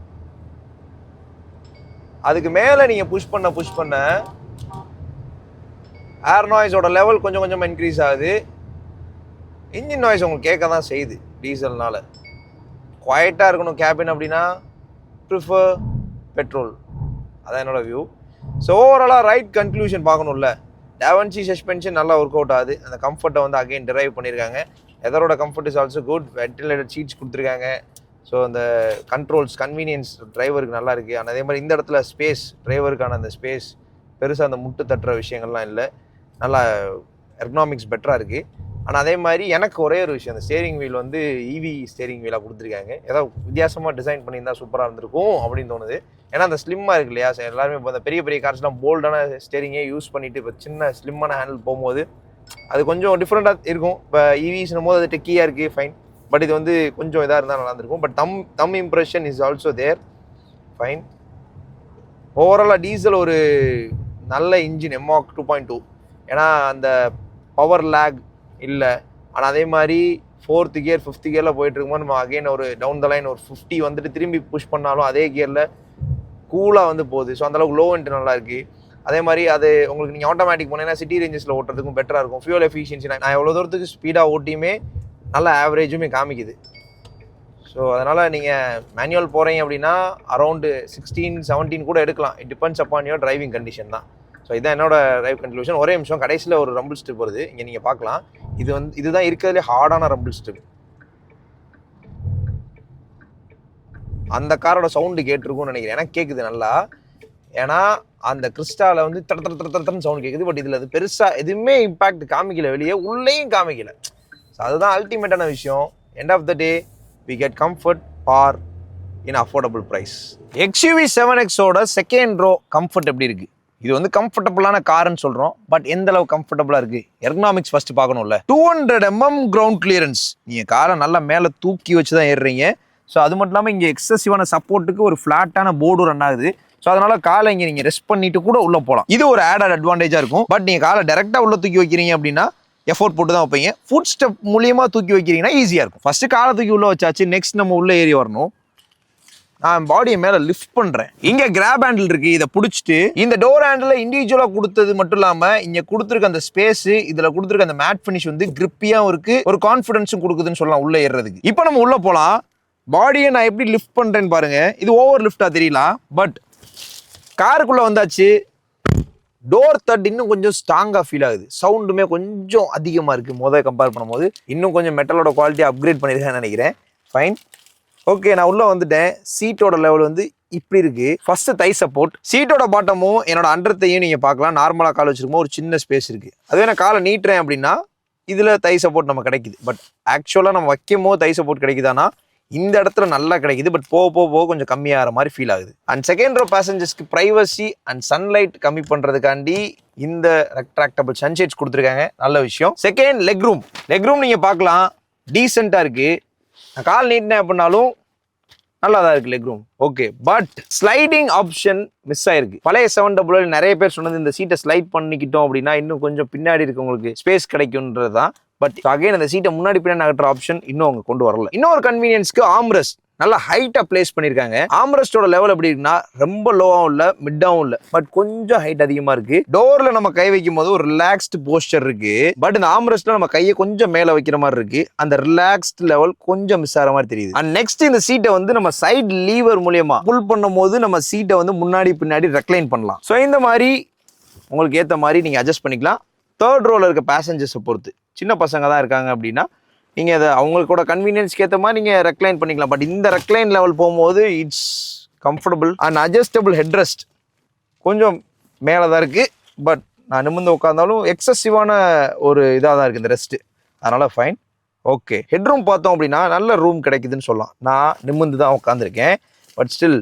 அதுக்கு மேலே நீங்கள் புஷ் பண்ண ஏர் நாய்ஸோட லெவல் கொஞ்சம் கொஞ்சமாக இன்க்ரீஸ் ஆகுது. இன்ஜின் நாய்ஸ் உங்களுக்கு கேட்க தான் செய்யுது டீசல்னால. குவைட்டாக இருக்கணும் கேபின் அப்படின்னா ப்ரிஃபர் பெட்ரோல். அதான் என்னோட வியூ. ஸோ ஓவராலாக ரைட் கன்க்ளூஷன் பார்க்கணும்ல, டாவன்சி சஸ்பென்ஷன் நல்லா ஒர்க் அவுட் ஆகுது. அந்த கம்ஃபர்ட்டை அகைன் டிரைவ் பண்ணியிருக்காங்க. எதரோட comfort is also good. Ventilated seats கொடுத்துருக்காங்க. ஸோ அந்த கண்ட்ரோல்ஸ் கன்வீனியன்ஸ் டிரைவருக்கு நல்லா இருக்குது. ஆனால் அதே மாதிரி இந்த இடத்துல ஸ்பேஸ், டிரைவருக்கான அந்த ஸ்பேஸ் பெருசாக அந்த முட்டு தட்டுற விஷயங்கள்லாம் இல்லை. நல்லா எர்கனாமிக்ஸ் பெட்டராக இருக்குது. ஆனால் அதே மாதிரி எனக்கு ஒரே ஒரு விஷயம், அந்த ஸ்டேரிங் வீல் EV ஸ்டேரிங் வீலாக கொடுத்துருக்காங்க. ஏதாவது வித்தியாசமாக டிசைன் பண்ணியிருந்தா சூப்பராக இருந்திருக்கும் அப்படின்னு தோணுது. ஏன்னா அந்த ஸ்லிம்மாக இருக்கு இல்லையா, எல்லாருமே இப்போ அந்த பெரிய பெரிய கார்ஸ்லாம் போல்டான ஸ்டேரிங்கே யூஸ் பண்ணிவிட்டு இப்போ சின்ன ஸ்லிம்மான ஹேண்டில் போகும்போது அது கொஞ்சம் டிஃப்ரெண்ட்டாக இருக்கும். இப்போ EVஸ்னும் போது அது டெக்கியாக இருக்குது, ஃபைன். பட் இது கொஞ்சம் இதாக இருந்தால் நல்லா இருந்திருக்கும். பட் தம் impression is also there, fine. ஓவராலாக டீசல் ஒரு நல்ல இன்ஜின் எம்மாக் 2.2. ஏன்னா அந்த பவர் லேக் இல்லை. ஆனால் அதே மாதிரி 4th கியர் 5th கியரில் போயிட்டு இருக்கும்போது நம்ம அகைன் ஒரு டவுன் த லைன் ஒரு 50 திரும்பி புஷ் பண்ணாலும் அதே கியரில் கூலாக போகுது. ஸோ அந்தளவுக்கு லோ எண்ட் நல்லா இருக்குது. அதே மாதிரி அது உங்களுக்கு நீங்கள் ஆட்டோமேட்டிக் போனீங்கன்னா சிட்டி ரேஞ்சஸில் ஓட்டுறதுக்கும் பெட்டராக இருக்கும். ஃபியூல் எஃபிஷியன்சி நான் எவ்வளோ தூரத்துக்கு ஸ்பீடாக ஓட்டியுமே நல்ல ஆவரேஜுமே காமிக்குது. ஸோ அதனால் நீங்கள் மேனுவல் போகிறீங்க அப்படின்னா அரௌண்டு 16-17 கூட எடுக்கலாம். It depends upon your driving condition தான். ஸோ இதான் என்னோட ட்ரைவ் கன்க்ளூஷன். ஒரே நிமிஷம், கடைசியில் ஒரு ரம்பிள் ஸ்ட்ரிப் வருது, இங்கே நீங்கள் பார்க்கலாம். இதுதான் இருக்கிறதுலே ஹார்டான ரம்பிள் ஸ்ட்ரிப். அந்த காரோட சவுண்டு கேட்டிருக்கும்னு நினைக்கிறேன். எனக்கு கேட்குது நல்லா. ஏன்னா அந்த கிறிஸ்டால வந்து தடன்னு சவுண்ட் கேட்குது. பட் இதில் அது பெருசாக எதுவுமே இம்பாக்ட் காமிக்கல, வெளியே உள்ளேயும் காமிக்கல. ஸோ அதுதான் அல்டிமேட்டான விஷயம். End of the day we get comfort for in affordable price. XUV 7Xோட செகண்ட் ரோ கம்ஃபர்ட் எப்படி இருக்குது? இது வந்து கம்ஃபர்டபுளான காருன்னு சொல்கிறோம். பட் எந்த அளவு கம்ஃபர்டபுளாக இருக்குது? எர்கனாமிக்ஸ் ஃபஸ்ட்டு பார்க்கணும்ல. 200 mm கிரவுண்ட் கிளியரன்ஸ். நீங்கள் காரை நல்லா மேலே தூக்கி வச்சு தான் ஏறுறீங்க. ஸோ அது மட்டும் இல்லாமல் இங்கே எக்ஸசிவான சப்போர்ட்டுக்கு ஒரு ஃப்ளாட்டான போர்டு ரன் ஆகுது. ஸோ அதனால காலை இங்கே நீங்கள் ரெஸ்ட் பண்ணிட்டு கூட உள்ளே போகலாம். இது ஒரு ஆடட் அட்வான்டேஜாக இருக்கும். பட் நீங்கள் காலை டேரெக்டாக உள்ளே தூக்கி வைக்கிறீங்க அப்படின்னா எஃபோர்ட் போட்டு தான் வைப்பீங்க. ஃபுட் ஸ்டெப் மூலியமாக தூக்கி வைக்கிறீங்கன்னா ஈஸியாக இருக்கும். ஃபஸ்ட்டு காலை தூக்கி உள்ளே வச்சாச்சு, நெக்ஸ்ட் நம்ம உள்ளே ஏறி வரணும். நான் பாடியை மேலே லிஃப்ட் பண்ணுறேன். இங்கே கிராப் ஹேண்டில் இருக்குது. இதை பிடிச்சிட்டு இந்த டோர் ஹேண்டில் இண்டிவிஜுவலாக கொடுத்தது மட்டும் இல்லாமல் இங்கே கொடுத்துருக்க அந்த ஸ்பேஸு, இதில் கொடுத்துருக்க அந்த மேட் ஃபினிஷ் வந்து கிரிப்பியாகவும் இருக்குது, ஒரு கான்ஃபிடன்ஸும் கொடுக்குதுன்னு சொல்லலாம் உள்ளே ஏறுறதுக்கு. இப்போ நம்ம உள்ளே போகலாம். பாடியை நான் எப்படி லிஃப்ட் பண்ணுறேன்னு பாருங்கள். இது ஓவர் லிஃப்டாக தெரியலாம். பட் காருக்குள்ளே வந்தாச்சு. டோர் தட் இன்னும் கொஞ்சம் ஸ்ட்ராங்காக ஃபீல் ஆகுது. சவுண்டுமே கொஞ்சம் அதிகமாக இருக்குது முதல்ல கம்பேர் பண்ணும்போது. இன்னும் கொஞ்சம் மெட்டலோட குவாலிட்டி அப்கிரேட் பண்ணியிருக்கேன்னு நினைக்கிறேன். ஃபைன், ஓகே, நான் உள்ளே வந்துட்டேன். சீட்டோட லெவல் வந்து இப்படி இருக்குது. ஃபஸ்ட்டு தை சப்போர்ட். சீட்டோட பாட்டமும் என்னோட அண்டர்த்தையும் நீங்கள் பார்க்கலாம். நார்மலாக கால் வச்சுருக்கோம், ஒரு சின்ன ஸ்பேஸ் இருக்குது. அதுவே நான் காலை நீட்டுறேன் அப்படின்னா இதில் தை சப்போர்ட் நம்ம கிடைக்குது. பட் ஆக்சுவலாக நம்ம வைக்கும் போது தை சப்போர்ட் கிடைக்குதானா இந்த இடத்துல நல்லா கிடைக்குது. பட் போக போக போக கொஞ்சம் கம்மியாகிற மாதிரி ஃபீல் ஆகுது. அண்ட் செகண்ட் ரோ பேசஞ்சர்ஸ்க்கு ப்ரைவசி அண்ட் சன்லைட் கம்மி பண்ணுறதுக்காண்டி இந்த ரெக்ட்ராக்டபிள் சன்ஷேட்ஸ் கொடுத்துருக்காங்க. நல்ல விஷயம். Second leg room. Leg room நீங்கள் பார்க்கலாம், டீசெண்டாக இருக்குது. நான் கால் நீட்டினேன் அப்படின்னாலும் நல்லா தான் இருக்குது leg room. Okay, but sliding option miss ஆயிருக்கு. பழைய 700 நிறைய பேர் சொன்னது இந்த சீட்டை ஸ்லைட் பண்ணிக்கிட்டோம் அப்படின்னா இன்னும் கொஞ்சம் பின்னாடி இருக்கவங்களுக்கு ஸ்பேஸ் கிடைக்கும்ன்றது தான். பட் அகைன் அந்த சீட்டை முன்னாடி பின்னாடி நகட்டுற ஆப்ஷன் இன்னும் அவங்க கொண்டு வரல. இன்னொரு கன்வீனியன்ஸ்க்கு ஆம்ரெஸ்ட் நல்லா ஹைட்டா பிளேஸ் பண்ணிருக்காங்க. ஆம்ரெஸ்டோட லெவல் எப்படி இருக்குன்னா ரொம்ப லோவாகவும் இல்லை, மிட்டாவும் இல்லை, பட் கொஞ்சம் ஹைட் அதிகமா இருக்கு. டோர்ல நம்ம கை வைக்கும் போது ஒரு ரிலாக்ஸ்டு போஸ்டர் இருக்கு. பட் இந்த ஆம்ரெஸ்ட்ல நம்ம கையை கொஞ்சம் மேல வைக்கிற மாதிரி இருக்கு. அந்த ரிலாக்ஸ்டு லெவல் கொஞ்சம் மிஸ் ஆகிற மாதிரி தெரியுது. அண்ட் நெக்ஸ்ட் இந்த சீட்டை வந்து நம்ம சைட் லீவர் மூலியமா புல் பண்ணும் போது நம்ம சீட்டை வந்து முன்னாடி பின்னாடி ரெக்ளைன் பண்ணலாம். ஸோ இந்த மாதிரி உங்களுக்கு ஏற்ற மாதிரி நீங்க அட்ஜஸ்ட் பண்ணிக்கலாம். தேர்ட் ரோல இருக்க பேசஞ்சர்ஸை பொறுத்து, சின்ன பசங்க தான் இருக்காங்க அப்படின்னா நீங்கள் அதை அவங்களோட கன்வீனியன்ஸ்க்கு ஏற்ற மாதிரி நீங்கள் ரெக்ளைன் பண்ணிக்கலாம். பட் இந்த ரெக்ளைன் லெவல் போகும்போது it's comfortable and adjustable headrest கொஞ்சம் மேலே தான் இருக்குது. பட் நான் நிமிர்ந்து உட்காந்தாலும் எக்ஸசிவான ஒரு இதாக தான் இருக்குது இந்த ரெஸ்ட்டு. அதனால் ஃபைன். ஓகே, ஹெட்ரூம் பார்த்தோம் அப்படின்னா நல்ல ரூம் கிடைக்குதுன்னு சொல்லலாம். நான் நிமிர்ந்து தான் உட்காந்துருக்கேன், பட் ஸ்டில்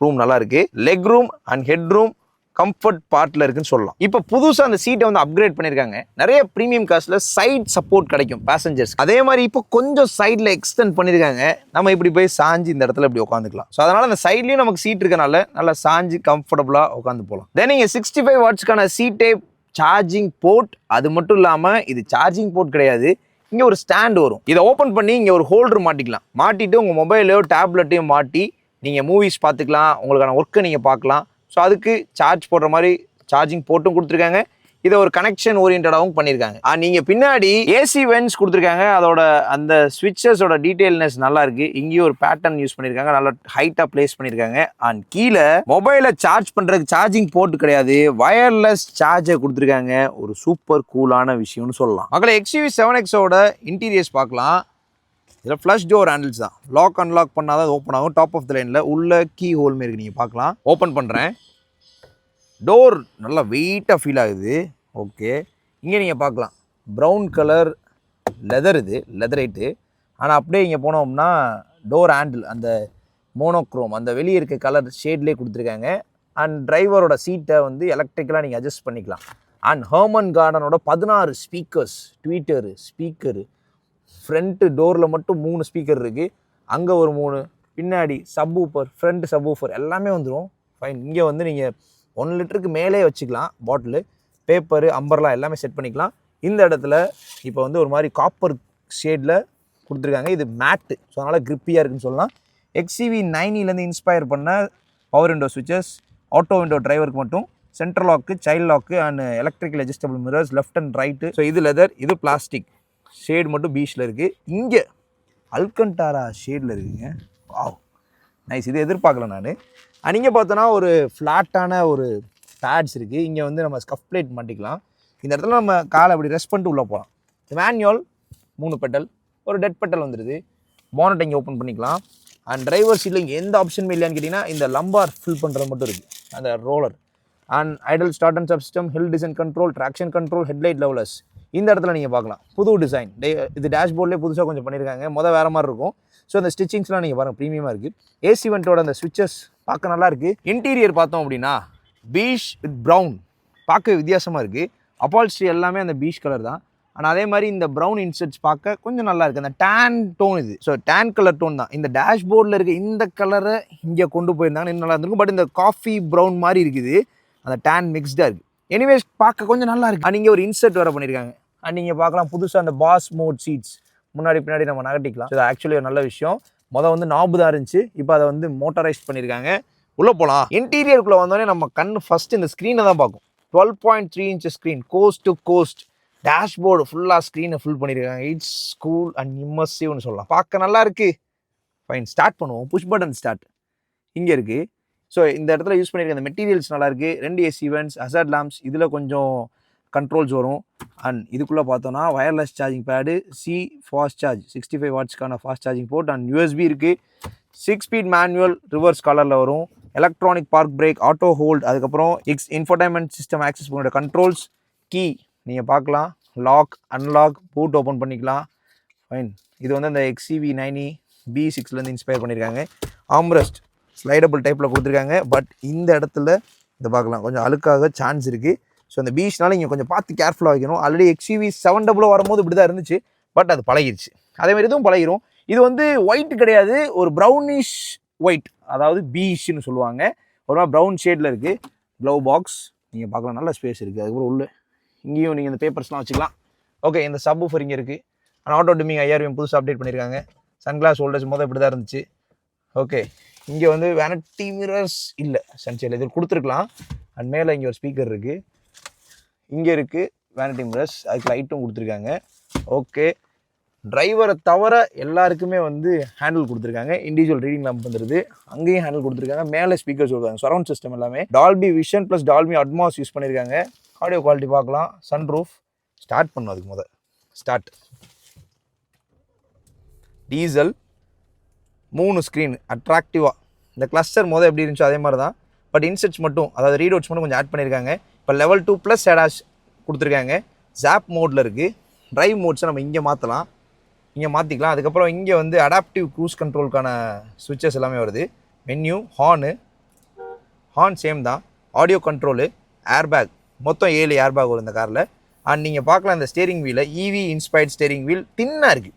ரூம் நல்லா இருக்குது. Leg room and head room comfort பார்ட்டில் இருக்குன்னு சொல்லலாம். இப்போ புதுசாக அந்த சீட்டை வந்து அப்கிரேட் பண்ணியிருக்காங்க. நிறைய ப்ரீமியம் காஸ்ட்டில் சைட் சப்போர்ட் கிடைக்கும் பேசஞ்சர்ஸ். அதே மாதிரி இப்போ கொஞ்சம் சைடில் எக்ஸ்டெண்ட் பண்ணியிருக்காங்க. நம்ம இப்படி போய் சாஞ்சி இந்த இடத்துல இப்படி உட்காந்துக்கலாம். ஸோ அதனால் அந்த சைட்லேயும் நமக்கு சீட் இருக்கனால நல்லா சாஞ்சி கம்ஃபர்டபுளாக உட்காந்து போகலாம். தென் நீங்கள் 65 வாட்ஸ்க்கான சீட்டே சார்ஜிங் போர்ட். அது மட்டும் இல்லாமல் இது சார்ஜிங் போர்ட் கிடையாது, இங்கே ஒரு ஸ்டாண்ட் வரும். இதை ஓப்பன் பண்ணி இங்கே ஒரு ஹோல்டர் மாட்டிக்கலாம். மாட்டிட்டு உங்கள் மொபைலையோ டேப்லெட்டையும் மாட்டி நீங்கள் மூவிஸ் பார்த்துக்கலாம், உங்களுக்கான ஒர்க்கை நீங்கள் பார்க்கலாம். ஸோ அதுக்கு சார்ஜ் போடுற மாதிரி சார்ஜிங் போர்ட்டும் கொடுத்துருக்காங்க. இதை ஒரு கனெக்ஷன் ஓரியன்டாகவும் பண்ணியிருக்காங்க. நீங்கள் பின்னாடி ஏசி வென்ஸ் கொடுத்துருக்காங்க. அதோட அந்த ஸ்விட்சஸோட டீட்டெயில்னஸ் நல்லா இருக்குது. இங்கேயும் ஒரு பேட்டர்ன் யூஸ் பண்ணியிருக்காங்க, நல்லா ஹைட்டாக பிளேஸ் பண்ணியிருக்காங்க. அண்ட் கீழே மொபைலை சார்ஜ் பண்ணுறதுக்கு சார்ஜிங் போர்ட் கிடையாது, வயர்லெஸ் சார்ஜர் கொடுத்துருக்காங்க. ஒரு சூப்பர் கூலான விஷயம்னு சொல்லலாம். மக்களை XUV 7Xோட இன்டீரியர்ஸ் பார்க்கலாம். இதில் ஃப்ளஷ் டோர் ஹேண்டில்ஸ் தான். லாக் அன்லாக் பண்ணால் தான் ஓப்பன் ஆகும். டாப் ஆஃப் த லைனில் உள்ள கீ ஹோல் மாரி நீங்கள் பார்க்கலாம். ஓப்பன் பண்ணுறேன். டோர் நல்லா வெயிட்டாக ஃபீல் ஆகுது. ஓகே, இங்கே நீங்கள் பார்க்கலாம் ப்ரௌன் கலர் லெதர், இது லெதரைட்டு. ஆனால் அப்படியே இங்கே போனோம்னா டோர் ஹேண்டில் அந்த மோனோக்ரோம் அந்த வெளியே இருக்க கலர் ஷேட்லேயே கொடுத்துருக்காங்க. அண்ட் டிரைவரோட சீட்டை வந்து எலக்ட்ரிக்கலாக நீங்கள் அட்ஜஸ்ட் பண்ணிக்கலாம். அண்ட் ஹெர்மன் கார்டனோட 16 ஸ்பீக்கர்ஸ், ட்வீட்டரு ஸ்பீக்கரு, ஃப்ரண்ட்டு டோரில் மட்டும் 3 ஸ்பீக்கர் இருக்குது. அங்கே ஒரு 3, பின்னாடி சப்வூஃபர், ஃப்ரண்ட் சப்வூஃபர் எல்லாமே வந்துடும். ஃபைன். இங்கே வந்து நீங்கள் 1 லிட்டருக்கு மேலே வச்சுக்கலாம். பாட்டிலு, பேப்பரு, அம்பர்லா எல்லாமே செட் பண்ணிக்கலாம். இந்த இடத்துல இப்போ வந்து ஒரு மாதிரி காப்பர் ஷேடில் கொடுத்துருக்காங்க. இது மேட்டு, ஸோ அதனால் கிரிப்பியாக இருக்குன்னு சொல்லலாம். XUV 90லேருந்து இன்ஸ்பயர் பண்ண பவர் விண்டோ ஸ்விட்சஸ், ஆட்டோ விண்டோ டிரைவருக்கு மட்டும், central lock, child lock and electrical adjustable mirrors, left and right. So இது லெதர், இது பிளாஸ்டிக். ஷேட் மட்டும் பீச்சில் இருக்குது. இங்கே அல்கண்டாரா ஷேடில் இருக்குங்க. Wow, nice. இது எதிர்பார்க்கல நான். இங்கே பார்த்தோன்னா ஒரு ஃப்ளாட்டான ஒரு பேட்ஸ் இருக்குது. இங்கே வந்து நம்ம ஸ்கஃப் பிளேட் மாட்டிக்கலாம். இந்த இடத்துல நம்ம காலை அப்படி ரெஸ்ட் பண்ணிட்டு உள்ளே போகலாம். மேனுவல் 3 பெட்டல், ஒரு டெட் பெட்டல் வந்துடுது. போனட் இங்கே ஓப்பன் பண்ணிக்கலாம். அண்ட் டிரைவர் சீட்டில் இங்கே எந்த ஆப்ஷனுமே இல்லையான்னு கேட்டிங்கன்னா இந்த லம்பார் ஃபில் பண்ணுறது மட்டும் இருக்குது அந்த roller. And idle start and stop system, hill descent control, traction control, headlight levellers இந்த இடத்துல நீங்கள் பார்க்கலாம். புது டிசைன் இது டேஷ்போர்ட்லேயே புதுசாக கொஞ்சம் பண்ணியிருக்காங்க. வேறு மாதிரி இருக்கும். ஸோ அந்த ஸ்டிச்சிங்ஸ்லாம் நீங்கள் பாருங்கள் ப்ரீமியமாக இருக்குது. ஏசி வெண்ட்டோட அந்த ஸ்விட்சஸ் பார்க்க நல்லா இருக்குது. இன்டீரியர் பார்த்தோம் அப்படின்னா பீச் வித் ப்ரௌன் பார்க்க வித்தியாசமாக இருக்குது. அப்பால்ஸ்ட்ரி எல்லாமே அந்த பீச் கலர் தான். ஆனால் அதே மாதிரி இந்த ப்ரௌன் இன்செட்ஸ் பார்க்க கொஞ்சம் நல்லா இருக்குது. அந்த டேன் டோன் இது. ஸோ டேன் கலர் டோன் தான். இந்த டேஷ்போர்டில் இருக்க இந்த கலரை இங்கே கொண்டு போயிருந்தாங்கன்னா இன்னும் நல்லா இருந்திருக்கும். பட் இந்த காஃபி ப்ரௌன் மாதிரி இருக்குது. அந்த டேன் மிக்ஸ்டாக இருக்குது. எனிவேஸ் பார்க்க கொஞ்சம் நல்லா இருக்குது. அண்ட் இங்கே ஒரு இன்செர்ட் வேறு பண்ணியிருக்காங்க. அண்ட் நீங்கள் பார்க்கலாம் புதுசாக அந்த பாஸ் மோட் சீட்ஸ் முன்னாடி பின்னாடி நம்ம நகட்டிக்கலாம். இது ஆக்சுவலி ஒரு நல்ல விஷயம். வந்து நாபு தான் இருந்துச்சு. இப்போ அதை வந்து மோட்டரைஸ் பண்ணியிருக்காங்க. உள்ளே போகலாம். இன்டீரியருக்குள்ளே வந்தோடனே நம்ம கண் ஃபஸ்ட்டு இந்த ஸ்க்ரீனை தான் பார்க்கும். 12.3 inch screen, coast to coast. Dashboard ஃபுல்லாக ஸ்க்ரீனை ஃபுல் பண்ணியிருக்காங்க. இட்ஸ் கூல் அண்ட் இம்மர்சிவ்னு சொல்லலாம். பார்க்க நல்லா இருக்குது. ஃபைன், ஸ்டார்ட் பண்ணுவோம். புஷ் பட்டன் ஸ்டார்ட் இங்கே இருக்குது. ஸோ இந்த இடத்துல யூஸ் பண்ணியிருக்க அந்த மெட்டீரியல்ஸ் நல்லாயிருக்கு. 2 AC வென்ட்ஸ், ஹசார்ட் லேம்ப்ஸ், இதில் கொஞ்சம் கண்ட்ரோல்ஸ் வரும். அண்ட் இதுக்குள்ளே பார்த்தோன்னா wireless charging pad, fast charge 65 வாட்ஸ்க்கான fast charging port and USB இருக்குது. 6 ஸ்பீட் மேனுவல் ரிவர்ஸ் கலரில் வரும். Electronic park brake, auto hold, அதுக்கப்புறம் இன்ஃபோடைன்மெண்ட் சிஸ்டம் ஆக்சஸ் பண்ணோட கண்ட்ரோல்ஸ், கீ நீங்கள் பார்க்கலாம், லாக், அன்லாக், பூட் ஓப்பன் பண்ணிக்கலாம். ஃபைன். இது வந்து அந்த XCV 90 B6லேருந்து இன்ஸ்பயர் பண்ணியிருக்காங்க. ஆம்ரெஸ்ட் ஸ்லைடபிள் டைப்பில் கொடுத்துருக்காங்க. பட் இந்த இடத்துல இதை பார்க்கலாம் கொஞ்சம் அழுக்காக சான்ஸ் இருக்குது. ஸோ அந்த பீச்னால இங்கே கொஞ்சம் பார்த்து கேர்ஃபுல்லாக வைக்கணும். ஆல்ரெடி XCV 700 வரும்போது இப்படி தான் இருந்துச்சு. பட் அது பழகிடுச்சு. அதேமாதிரி இதுவும் பழகிடும். இது வந்து ஒயிட் கிடையாது, ஒரு ப்ரௌனிஷ் ஒயிட், அதாவது பீஷ்னு சொல்லுவாங்க. ஒரு மாதிரி ப்ரௌன் ஷேடில் இருக்குது. க்ளவ் பாக்ஸ் நீங்கள் பார்க்கலாம், நல்ல ஸ்பேஸ் இருக்குது. அதுக்கப்புறம் உள்ள இங்கேயும் நீங்கள் இந்த பேப்பர்ஸ்லாம் வச்சுக்கலாம். ஓகே, இந்த சப் ஊஃபர் இங்கே இருக்குது. ஆனால் ஆட்டோ டிமிங் IRVM புதுசாக அப்டேட் பண்ணியிருக்காங்க. சன்கிளாஸ் ஹோல்டர்ஸ் இப்படி தான் இருந்துச்சு. ஓகே, இங்கே வந்து வேனிட்டி மிரர்ஸ் இல்லை, சன்சைடில் இது கொடுத்துருக்கலாம். அண்ட் மேலே இங்கே ஒரு ஸ்பீக்கர் இருக்குது. இங்கே இருக்குது வேனிட்டி மிரர்ஸ், அதுக்கு லைட்டும் கொடுத்துருக்காங்க. ஓகே, டிரைவரை தவிர எல்லாருக்குமே வந்து ஹேண்டில் கொடுத்துருக்காங்க. இண்டிவிஜுவல் ரீடிங் லேம்ப் வந்துடுது. அங்கேயும் ஹேண்டில் கொடுத்துருக்காங்க. மேலே ஸ்பீக்கர்ஸ் கொடுத்தாங்க. சரௌண்ட் சிஸ்டம் எல்லாமே Dolby vision plus Dolby Atmos use பண்ணியிருக்காங்க. ஆடியோ குவாலிட்டி பார்க்கலாம். சன்ரூஃப் ஸ்டார்ட் பண்ணும். அதுக்கு ஸ்டார்ட். டீசல் 3 ஸ்க்ரீன் அட்ராக்டிவாக. இந்த கிளஸ்டர் எப்படி இருந்துச்சோ அதே மாதிரி தான். பட் இன்செட்ஸ் மட்டும், அதாவது ரீடவுட்ஸ் மட்டும் கொஞ்சம் ஆட் பண்ணியிருக்காங்க. இப்போ லெவல் 2+ ADAS கொடுத்துருக்காங்க. ஜாப் மோடில் இருக்குது. ட்ரைவ் மோட்ஸை நம்ம இங்கே மாற்றலாம், இங்கே மாற்றிக்கலாம். அதுக்கப்புறம் இங்கே வந்து அடாப்டிவ் க்ரூஸ் கண்ட்ரோலுக்கான ஸ்விட்சஸ் எல்லாமே வருது. மென்யூ, ஹார்ன் சேம் தான். ஆடியோ கண்ட்ரோலு, ஏர்பேக், மொத்தம் 7 ஏர்பேக் வரும் இந்த காரில். அண்ட் நீங்கள் பார்க்கலாம் இந்த ஸ்டேரிங் வீலை EV இன்ஸ்பயர்ட் ஸ்டேரிங் வீல் தின்னாக இருக்குது.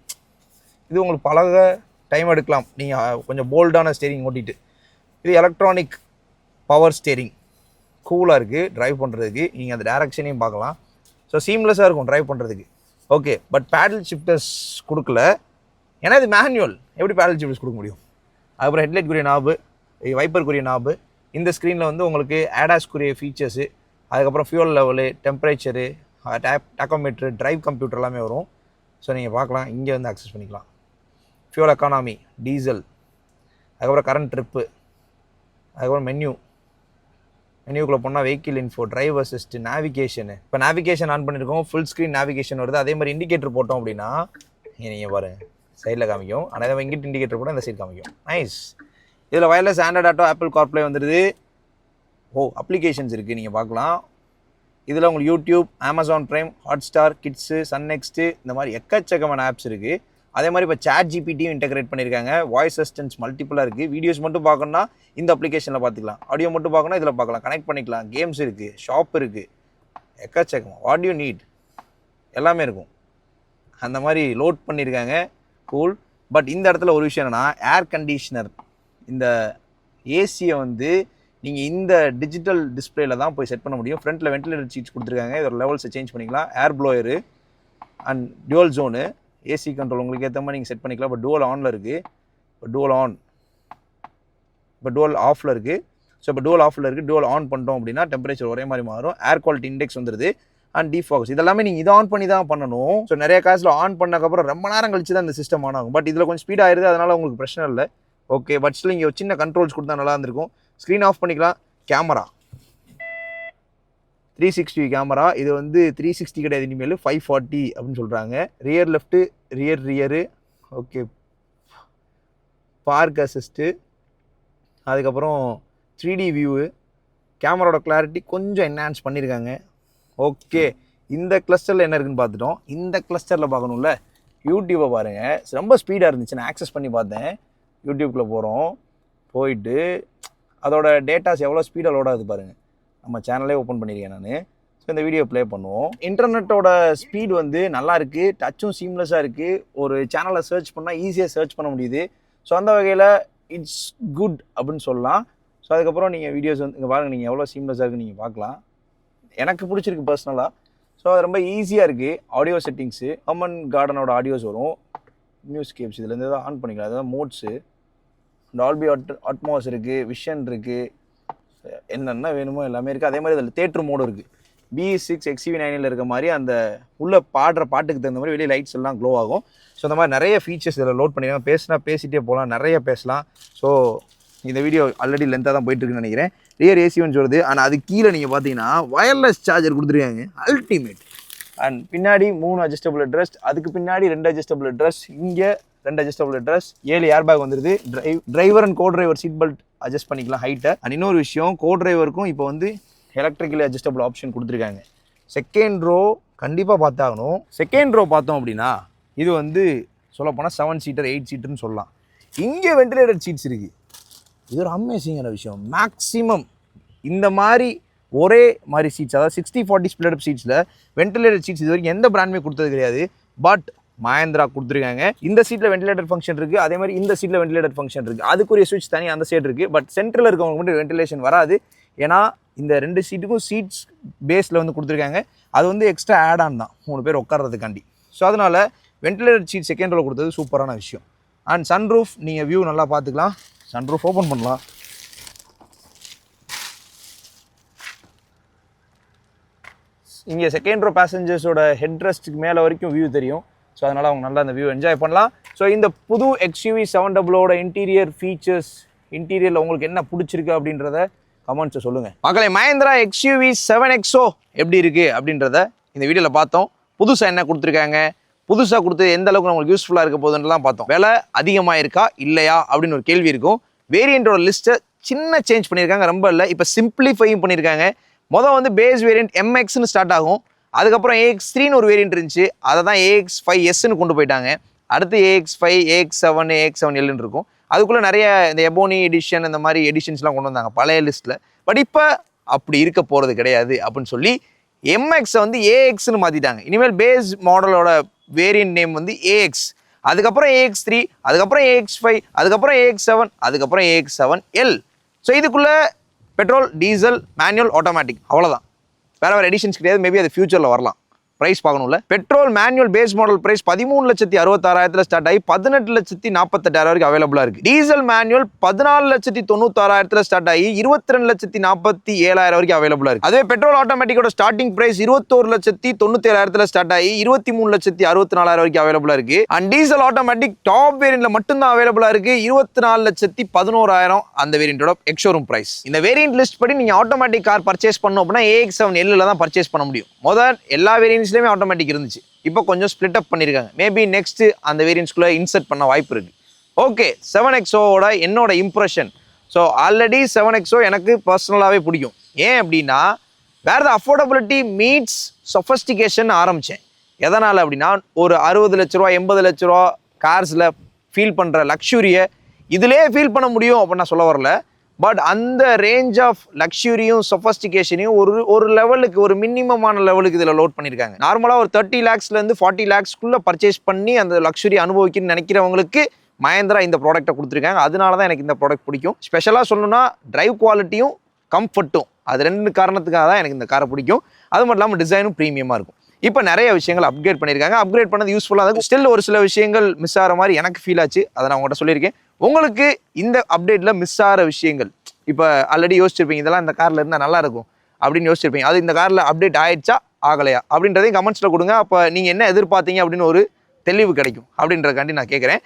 இது உங்களுக்கு பழக டைம் எடுக்கலாம். நீங்கள் கொஞ்சம் போல்டான ஸ்டேரிங் ஓட்டிட்டு. இது எலக்ட்ரானிக் பவர் ஸ்டேரிங், கூலாக இருக்குது ட்ரைவ் பண்ணுறதுக்கு. நீங்கள் அந்த டேரக்ஷனையும் பார்க்கலாம். ஸோ சீம்லெஸ்ஸாக இருக்கும் ட்ரைவ் பண்ணுறதுக்கு. ஓகே, பட் பேடல் ஷிஃப்டர்ஸ் கொடுக்கல. ஏன்னா இது மேனுவல், எப்படி பேடல் ஷிஃப்டர்ஸ் கொடுக்க முடியும்? அதுக்கப்புறம் ஹெட்லைட்க்குரிய நாபு, வைப்பருக்குரிய நாபு. இந்த ஸ்க்ரீனில் வந்து உங்களுக்கு ADASக்குரிய ஃபீச்சர்ஸு, அதுக்கப்புறம் fuel level, temperature, tachometer, drive computer எல்லாமே வரும். ஸோ நீங்கள் பார்க்கலாம், இங்கே வந்து அக்சஸ் பண்ணிக்கலாம். ஃபியூல் எக்கானாமி, டீசல், அதுக்கப்புறம் கரண்ட் ட்ரிப்பு, அதுக்கப்புறம் மென்யூக்குள்ளே போனால் vehicle info, drive assist, navigation. இப்போ நேவிகேஷன் ஆன் பண்ணியிருக்கோம், ஃபுல் ஸ்க்ரீன் நேவிகேஷன் வருது. அதே மாதிரி இண்டிகேட்டர் போட்டோம் அப்படின்னா நீங்கள் பாருங்கள் சைடில் காமிக்கும். ஆனால் இங்கிட்டு இண்டிகேட்டர் போட்டால் இந்த சைடு காமிக்கும். நைஸ். இதில் wireless Android auto, Apple CarPlay வந்துடுது. அப்ளிகேஷன்ஸ் இருக்குது, நீங்கள் பார்க்கலாம். இதில் உங்களுக்கு YouTube, Amazon Prime, Hotstar, kids, Sun Next, இந்த மாதிரி எக்கச்சக்கமான ஆப்ஸ் இருக்குது. அதே மாதிரி இப்போ ChatGPTயும் இன்டெகிரேட் பண்ணியிருக்காங்க. வாய்ஸ் அசிஸ்டன்ஸ் மல்டிபிளாக இருக்குது. வீடியோஸ் மட்டும் பார்க்கணுன்னா இந்த அப்ளிகேஷனில் பார்த்துக்கலாம். ஆடியோ மட்டும் பார்க்கணும் இதில் பார்க்கலாம். கனெக்ட் பண்ணிக்கலாம். கேம்ஸ் இருக்குது, ஷாப் இருக்குது, எக்கச்சக்கம். வாட் யூ நீட் எல்லாமே இருக்கும். அந்த மாதிரி லோட் பண்ணியிருக்காங்க. கூல். பட் இந்த இடத்துல ஒரு விஷயம் என்னென்னா, ஏர் கண்டிஷனர், இந்த ஏசியை வந்து நீங்கள் இந்த டிஜிட்டல் டிஸ்பிளேல தான் போய் செட் பண்ண முடியும். ஃப்ரண்ட்டில் வென்டிலேட்டர் சீட்ஸ் கொடுத்துருக்காங்க. இதோட லெவல்ஸை சேஞ்ச் பண்ணிக்கலாம். Air blower and dual zone, AC control உங்களுக்கு ஏற்ற மாதிரி நீங்கள் செட் பண்ணிக்கலாம். இப்போ டூவல் ஆனில் இருக்குது. இப்போ டூவல் ஆன், இப்போ டூவல் ஆஃபில் இருக்குது. ஸோ இப்போ டூவல் ஆஃபில் இருக்குது. டூவல் ஆன் பண்ணிட்டோம் அப்படின்னா டெம்பரேச்சர் ஒரே மாதிரி மாறும். ஏர் குவாலிட்டி இண்டெக்ஸ் வந்துடுது. அண்ட் டிஃபாக்ஸ் இதெல்லாமே நீங்கள் இதை ஆன் பண்ணி தான் பண்ணணும். ஸோ நிறைய காசில் ஆன் பண்ணக்கப்புறம் ரொம்ப நேரம் கழிச்சு தான் இந்த சிஸ்டம் ஆன் ஆகும். பட் இதில் கொஞ்சம் ஸ்பீட் ஆயிடுது, அதனால் உங்களுக்கு பிரச்சனை இல்லை. ஓகே, பட் ஸ்டில் இங்கே சின்ன கண்ட்ரோல்ஸ் கொடுத்தா நல்லா இருந்திருக்கும். ஸ்க்ரீன் ஆஃப் பண்ணிக்கலாம். Camera 360 camera. இது வந்து 360 கிடையாது, இனிமேல் 540 அப்படின்னு சொல்கிறாங்க. Rear left, rear. Okay, park assist, அதுக்கப்புறம் 3D வியூவு, கேமராவோட கிளாரிட்டி கொஞ்சம் என்ஹான்ஸ் பண்ணியிருக்காங்க. ஓகே, இந்த கிளஸ்டரில் என்ன இருக்குன்னு பார்த்துட்டோம். இந்த கிளஸ்டரில் பார்க்கணும்ல, யூடியூப்பை பாருங்கள். ரொம்ப ஸ்பீடாக இருந்துச்சு, நான் ஆக்சஸ் பண்ணி பார்த்தேன். யூடியூப்பில் போகிறோம், போயிட்டு அதோட டேட்டாஸ் எவ்வளோ ஸ்பீடாக லோட் ஆகுது பாருங்கள். நம்ம சேனலே ஓப்பன் பண்ணியிருக்கேன் நான். ஸோ இந்த வீடியோ ப்ளே பண்ணுவோம். இன்டர்நெட்டோட ஸ்பீட் வந்து நல்லா இருக்குது, டச்சும் சீம்லெஸ்ஸாக இருக்குது. ஒரு சேனலை சர்ச் பண்ணால் ஈஸியாக சர்ச் பண்ண முடியுது. ஸோ அந்த வகையில் இட்ஸ் குட் அப்படின்னு சொல்லலாம். ஸோ அதுக்கப்புறம் நீங்கள் வீடியோஸ் வந்து இங்கே பாருங்கள், நீங்கள் எவ்வளோ சீம்லெஸ்ஸாக இருக்குன்னு நீங்கள் பார்க்கலாம். எனக்கு பிடிச்சிருக்கு பர்சனலாக. ஸோ அது ரொம்ப ஈஸியாக இருக்குது. ஆடியோ செட்டிங்ஸு, அம்மன் கார்டனோட ஆடியோஸ் வரும், நியூஸ் கேப்ஸ் இதுலேருந்து தான் ஆன் பண்ணிக்கலாம். அதுதான் மோட்ஸு, டால்பி அட்மாஸ் இருக்குது, விஷன் இருக்குது, என்னென்ன வேணுமோ எல்லாமே இருக்குது. அதே மாதிரி இதில் தேட்ரு மோடு இருக்குது. BS6 XUV9 இருக்க மாதிரி அந்த உள்ளே பாடுற பாட்டுக்கு தகுந்த மாதிரி வெளியே லைட்ஸ் எல்லாம் க்ளோ ஆகும். ஸோ அந்த மாதிரி நிறைய ஃபீச்சர்ஸ் இதில் லோட் பண்ணியிருக்காங்க. பேசிகிட்டே போகலாம், நிறைய பேசலாம். ஸோ இந்த வீடியோ ஆல்ரெடி லென்த்தாக தான் போயிட்டுருக்குன்னு நினைக்கிறேன். ரியர் AC வருது, ஆனால் அது கீழே நீங்கள் பார்த்தீங்கன்னா வயர்லெஸ் சார்ஜர் கொடுத்துருக்காங்க, அல்டிமேட். அண்ட் பின்னாடி 3 அட்ஜஸ்டபிள் ஹெட்ரெஸ்ட், அதுக்கு பின்னாடி 2 அட்ஜஸ்டபிள் ஹெட்ரெஸ்ட், இங்கே 2 அட்ஜஸ்டபிள் ஹெட்ரெஸ்ட், 7 ஏர்பேக் வந்துருது. Driver and co driver seat belt adjust பண்ணிக்கலாம் ஹைட்டை. அண்ட் இன்னொரு விஷயம், கோ டிரைவருக்கும் இப்போ வந்து எலக்ட்ரிக்கலி அட்ஜஸ்டபிள் ஆப்ஷன் கொடுத்துருக்காங்க. செகண்ட் ரோ கண்டிப்பாக பார்த்தாகணும். செகண்ட் ரோ பார்த்தோம் அப்படின்னா இது வந்து சொல்லப்போனால் 7 சீட்டர் 8 சீட்டர்னு சொல்லலாம். இங்கே வென்டிலேட்டட் சீட்ஸ் இருக்குது. இது ஒரு அமேசிங்கான விஷயம். மேக்ஸிமம் இந்த மாதிரி ஒரே மாதிரி சீட்ஸ், அதாவது 60-40 ஸ்ப்ளிட் அப் சீட்ஸில் வென்டிலேட்டட் சீட்ஸ் இது வரைக்கும் எந்த பிராண்டுமே கொடுத்தது கிடையாது. பட் மஹேந்திரா கொடுத்துருக்காங்க. இந்த சீட்டில் வென்டிலேட்டர் ஃபங்க்ஷன் இருக்குது, அதே மாதிரி இந்த சீட்டில் வென்டிலேட்டர் ஃபங்க்ஷன் இருக்குது. அதுக்குரிய சுவிட்ச் தனி அந்த சைடு இருக்குது. பட் சென்ட்ரலில் இருக்கவங்க மட்டும் வென்டிலேஷன் வராது. ஏன்னா இந்த 2 சீட்டுக்கும் சீட்ஸ் பேஸில் வந்து கொடுத்துருக்காங்க. அது வந்து எக்ஸ்ட்ரா ஆட் ஆன் தான் 3 பேர் உட்கார்றதுக்காண்டி. ஸோ அதனால் வென்டிலேட்டட் சீட் செகண்ட் ரோவில் கொடுத்தது சூப்பரான விஷயம். அண்ட் சன்ரூஃப் நீங்கள் வியூ நல்லா பார்த்துக்கலாம். சன்ரூஃப் ஓப்பன் பண்ணலாம். இங்கே செகண்ட் ரோ பேசஞ்சர்ஸோட ஹெட் ரெஸ்ட்டுக்கு மேலே வரைக்கும் வியூ தெரியும். ஸோ அதனால் அவங்க நல்லா அந்த வியூ என்ஜாய் பண்ணலாம். ஸோ இந்த புது XUV 700 இன்டீரியர் ஃபீச்சர்ஸ், இன்டீரியரில் உங்களுக்கு என்ன பிடிச்சிருக்கு அப்படின்றத கமெண்ட்ஸை சொல்லுங்கள். மக்களே, மஹேந்திரா XUV 7XO எப்படி இருக்குது அப்படின்றத இந்த வீடியோவில் பார்த்தோம். புதுசாக என்ன கொடுத்துருக்காங்க, புதுசாக கொடுத்து எந்த அளவுக்கு நம்மளுக்கு யூஸ்ஃபுல்லாக இருக்க போகுதுன்றலாம் பார்த்தோம். விலை அதிகமாக இருக்கா இல்லையா அப்படின்னு ஒரு கேள்வி இருக்கும். வேரியண்ட்டோட லிஸ்ட்டை சின்ன சேஞ்ச் பண்ணியிருக்காங்க, ரொம்ப இல்லை. இப்போ சிம்பிளிஃபையும் பண்ணியிருக்காங்க. மொதல் வந்து பேஸ் வேரியண்ட் MXன்னு ஸ்டார்ட் ஆகும். அதுக்கப்புறம் AX3ன்னு ஒரு வேரியண்ட் இருந்துச்சு, அதை தான் AX5Sன்னு கொண்டு போயிட்டாங்க. அடுத்து AX5, AX7, AX7Lன்னு இருக்கும். அதுக்குள்ளே நிறைய இந்த எபோனி எடிஷன் இந்த மாதிரி எடிஷன்ஸ்லாம் கொண்டு வந்தாங்க பழைய லிஸ்ட்டில். பட் இப்போ அப்படி இருக்க போகிறது கிடையாது அப்படின்னு சொல்லி MXை வந்து AXன்னு மாற்றிட்டாங்க. இனிமேல் பேஸ் மாடலோட வேரியண்ட் நேம் வந்து AX, அதுக்கப்புறம் AX3, அதுக்கப்புறம் AX5, அதுக்கப்புறம் AX7, அதுக்கப்புறம் AX7L. ஸோ இதுக்குள்ளே பெட்ரோல், டீசல், மேனுவல், ஆட்டோமேட்டிக், அவ்வளோதான். வேறு எடிஷன்ஸ் கிடையாது. மேபி அது ஃபியூச்சரில் வரலாம். ப்ரைஸ் பார்க்கணும்ல. Petrol manual base model price 13,66,000 start ஆகி 18,48,000 வரைக்கும் அவைலபிளாக இருக்குது. டீசல் மேனுவல் 14,96,000 ஸ்டார்ட் ஆகி 22,47,000 வரைக்கும் அவைலபிளாக இருக்குது. அதே பெட்ரோல் ஆட்டோமேட்டிக்கோட ஸ்டார்டிங் ப்ரைஸ் 21,97,000 ஸ்டார்ட் ஆகி 23,64,000 வரைக்கும் அவைலபிளாக இருக்குது. அண்ட் டீசல் ஆட்டோமேட்டிக் டாப் வேரியண்ட்ல மட்டும்தான் அவைலபிளாக இருக்குது. 24,11,000 அந்த வேரியண்டோட எக்ஸோரூம் ப்ரைஸ். இந்த வேரியண்ட் லிஸ்ட் படி நீங்கள் ஆட்டோமேட்டிக் கார் பர்ச்சேஸ் பண்ணணும் அப்படின்னா AX7L தான் பர்ச்சேஸ் பண்ண முடியும். முதல் எல்லா வேரியன்ட்ஸ்லையுமே ஆட்டோமேட்டிக் இருந்துச்சு, இப்போ கொஞ்சம் ஸ்ப்ளிட் அப் பண்ணியிருக்காங்க. மேபி நெக்ஸ்ட் அந்த வேரியன்ட்ஸ்குள்ளே இன்சர்ட் பண்ண வாய்ப்பு இருக்குது. ஓகே, 7XOவோட என்னோட இம்ப்ரெஷன். ஸோ ஆல்ரெடி 7XO எனக்கு பர்சனலாகவே பிடிக்கும். ஏன் அப்படின்னா வேறு த அஃபோர்டபிலிட்டி மீட்ஸ் சொஃபஸ்டிகேஷன் ஆரம்பித்தேன். எதனால் அப்படின்னா ஒரு 60 லட்ச ரூபா 80 லட்ச ரூபா கார்ஸில் ஃபீல் பண்ணுற லக்ஸுரியை இதிலே ஃபீல் பண்ண முடியும் அப்படின்னு நான் சொல்ல வரல. பட் அந்த ரேஞ்ச் ஆஃப் லக்ஸுரியும் சொஃபஸ்டிகேஷனையும் ஒரு லெவலுக்கு, ஒரு மினிமமான லெவலுக்கு இதில் லோட் பண்ணியிருக்காங்க. நார்மலாக ஒரு 30 lakhsலேருந்து 40 lakhsக்குள்ளே பர்ச்சேஸ் பண்ணி அந்த லக்ஸுரி அனுபவிக்கணும்னு நினைக்கிறவங்களுக்கு மஹேந்திரா இந்த ப்ராடக்ட்டை கொடுத்துருக்காங்க. அதனால தான் எனக்கு இந்த ப்ராடக்ட் பிடிக்கும். ஸ்பெஷலாக சொல்லணும்னா டிரைவ் குவாலிட்டியும் கம்ஃபர்ட்டும், அது 2 காரணத்துக்காக தான் எனக்கு இந்த காரை பிடிக்கும். அது மட்டும் இல்லாமல் டிசைனும் ப்ரீமியமாக இருக்கும். இப்போ நிறைய விஷயங்கள் அப்கிரேட் பண்ணியிருக்காங்க. அப்கிரேட் பண்ணது யூஸ்ஃபுல்லாக இருக்கும். ஸ்டில் ஒரு சில விஷயங்கள் மிஸ் ஆகிற மாதிரி எனக்கு ஃபீல் ஆச்சு. அதை நான் உங்கள்கிட்ட சொல்லியிருக்கேன். உங்களுக்கு இந்த அப்டேட்டில் மிஸ் ஆகிற விஷயங்கள் இப்போ ஆல்ரெடி யோசிச்சிருப்பீங்க, இதெல்லாம் இந்த காரில் இருந்தால் நல்லா இருக்கும் அப்படின்னு யோசிச்சிருப்பீங்க. அது இந்த காரில் அப்டேட் ஆயிடுச்சா ஆகலையா அப்படின்றதையும் கமெண்ட்ஸில் கொடுங்க. அப்போ நீங்கள் என்ன எதிர்பார்த்தீங்க அப்படின்னு ஒரு தெளிவு கிடைக்கும் அப்படின்றக்காண்டி நான் கேட்குறேன்.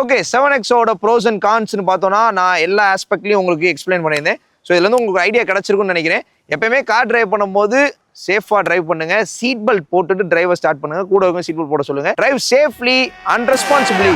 ஓகே, 7XOட ப்ரோஸ் அண்ட் கான்ஸ்னு பார்த்தோன்னா நான் எல்லா ஆஸ்பெக்ட்லையும் உங்களுக்கு எக்ஸ்பிளைன் பண்ணியிருந்தேன். ஸோ இதுலேருந்து உங்களுக்கு ஐடியா கிடச்சிருக்குன்னு நினைக்கிறேன். எப்பயுமே கார் டிரைவ் பண்ணும்போது சேஃபாக டிரைவ் பண்ணுங்க, சீட் பெல்ட் போட்டுட்டு டிரைவை ஸ்டார்ட் பண்ணுங்க, கூட சீட் பெல்ட் போட சொல்லுங்க. Drive safely and responsibly.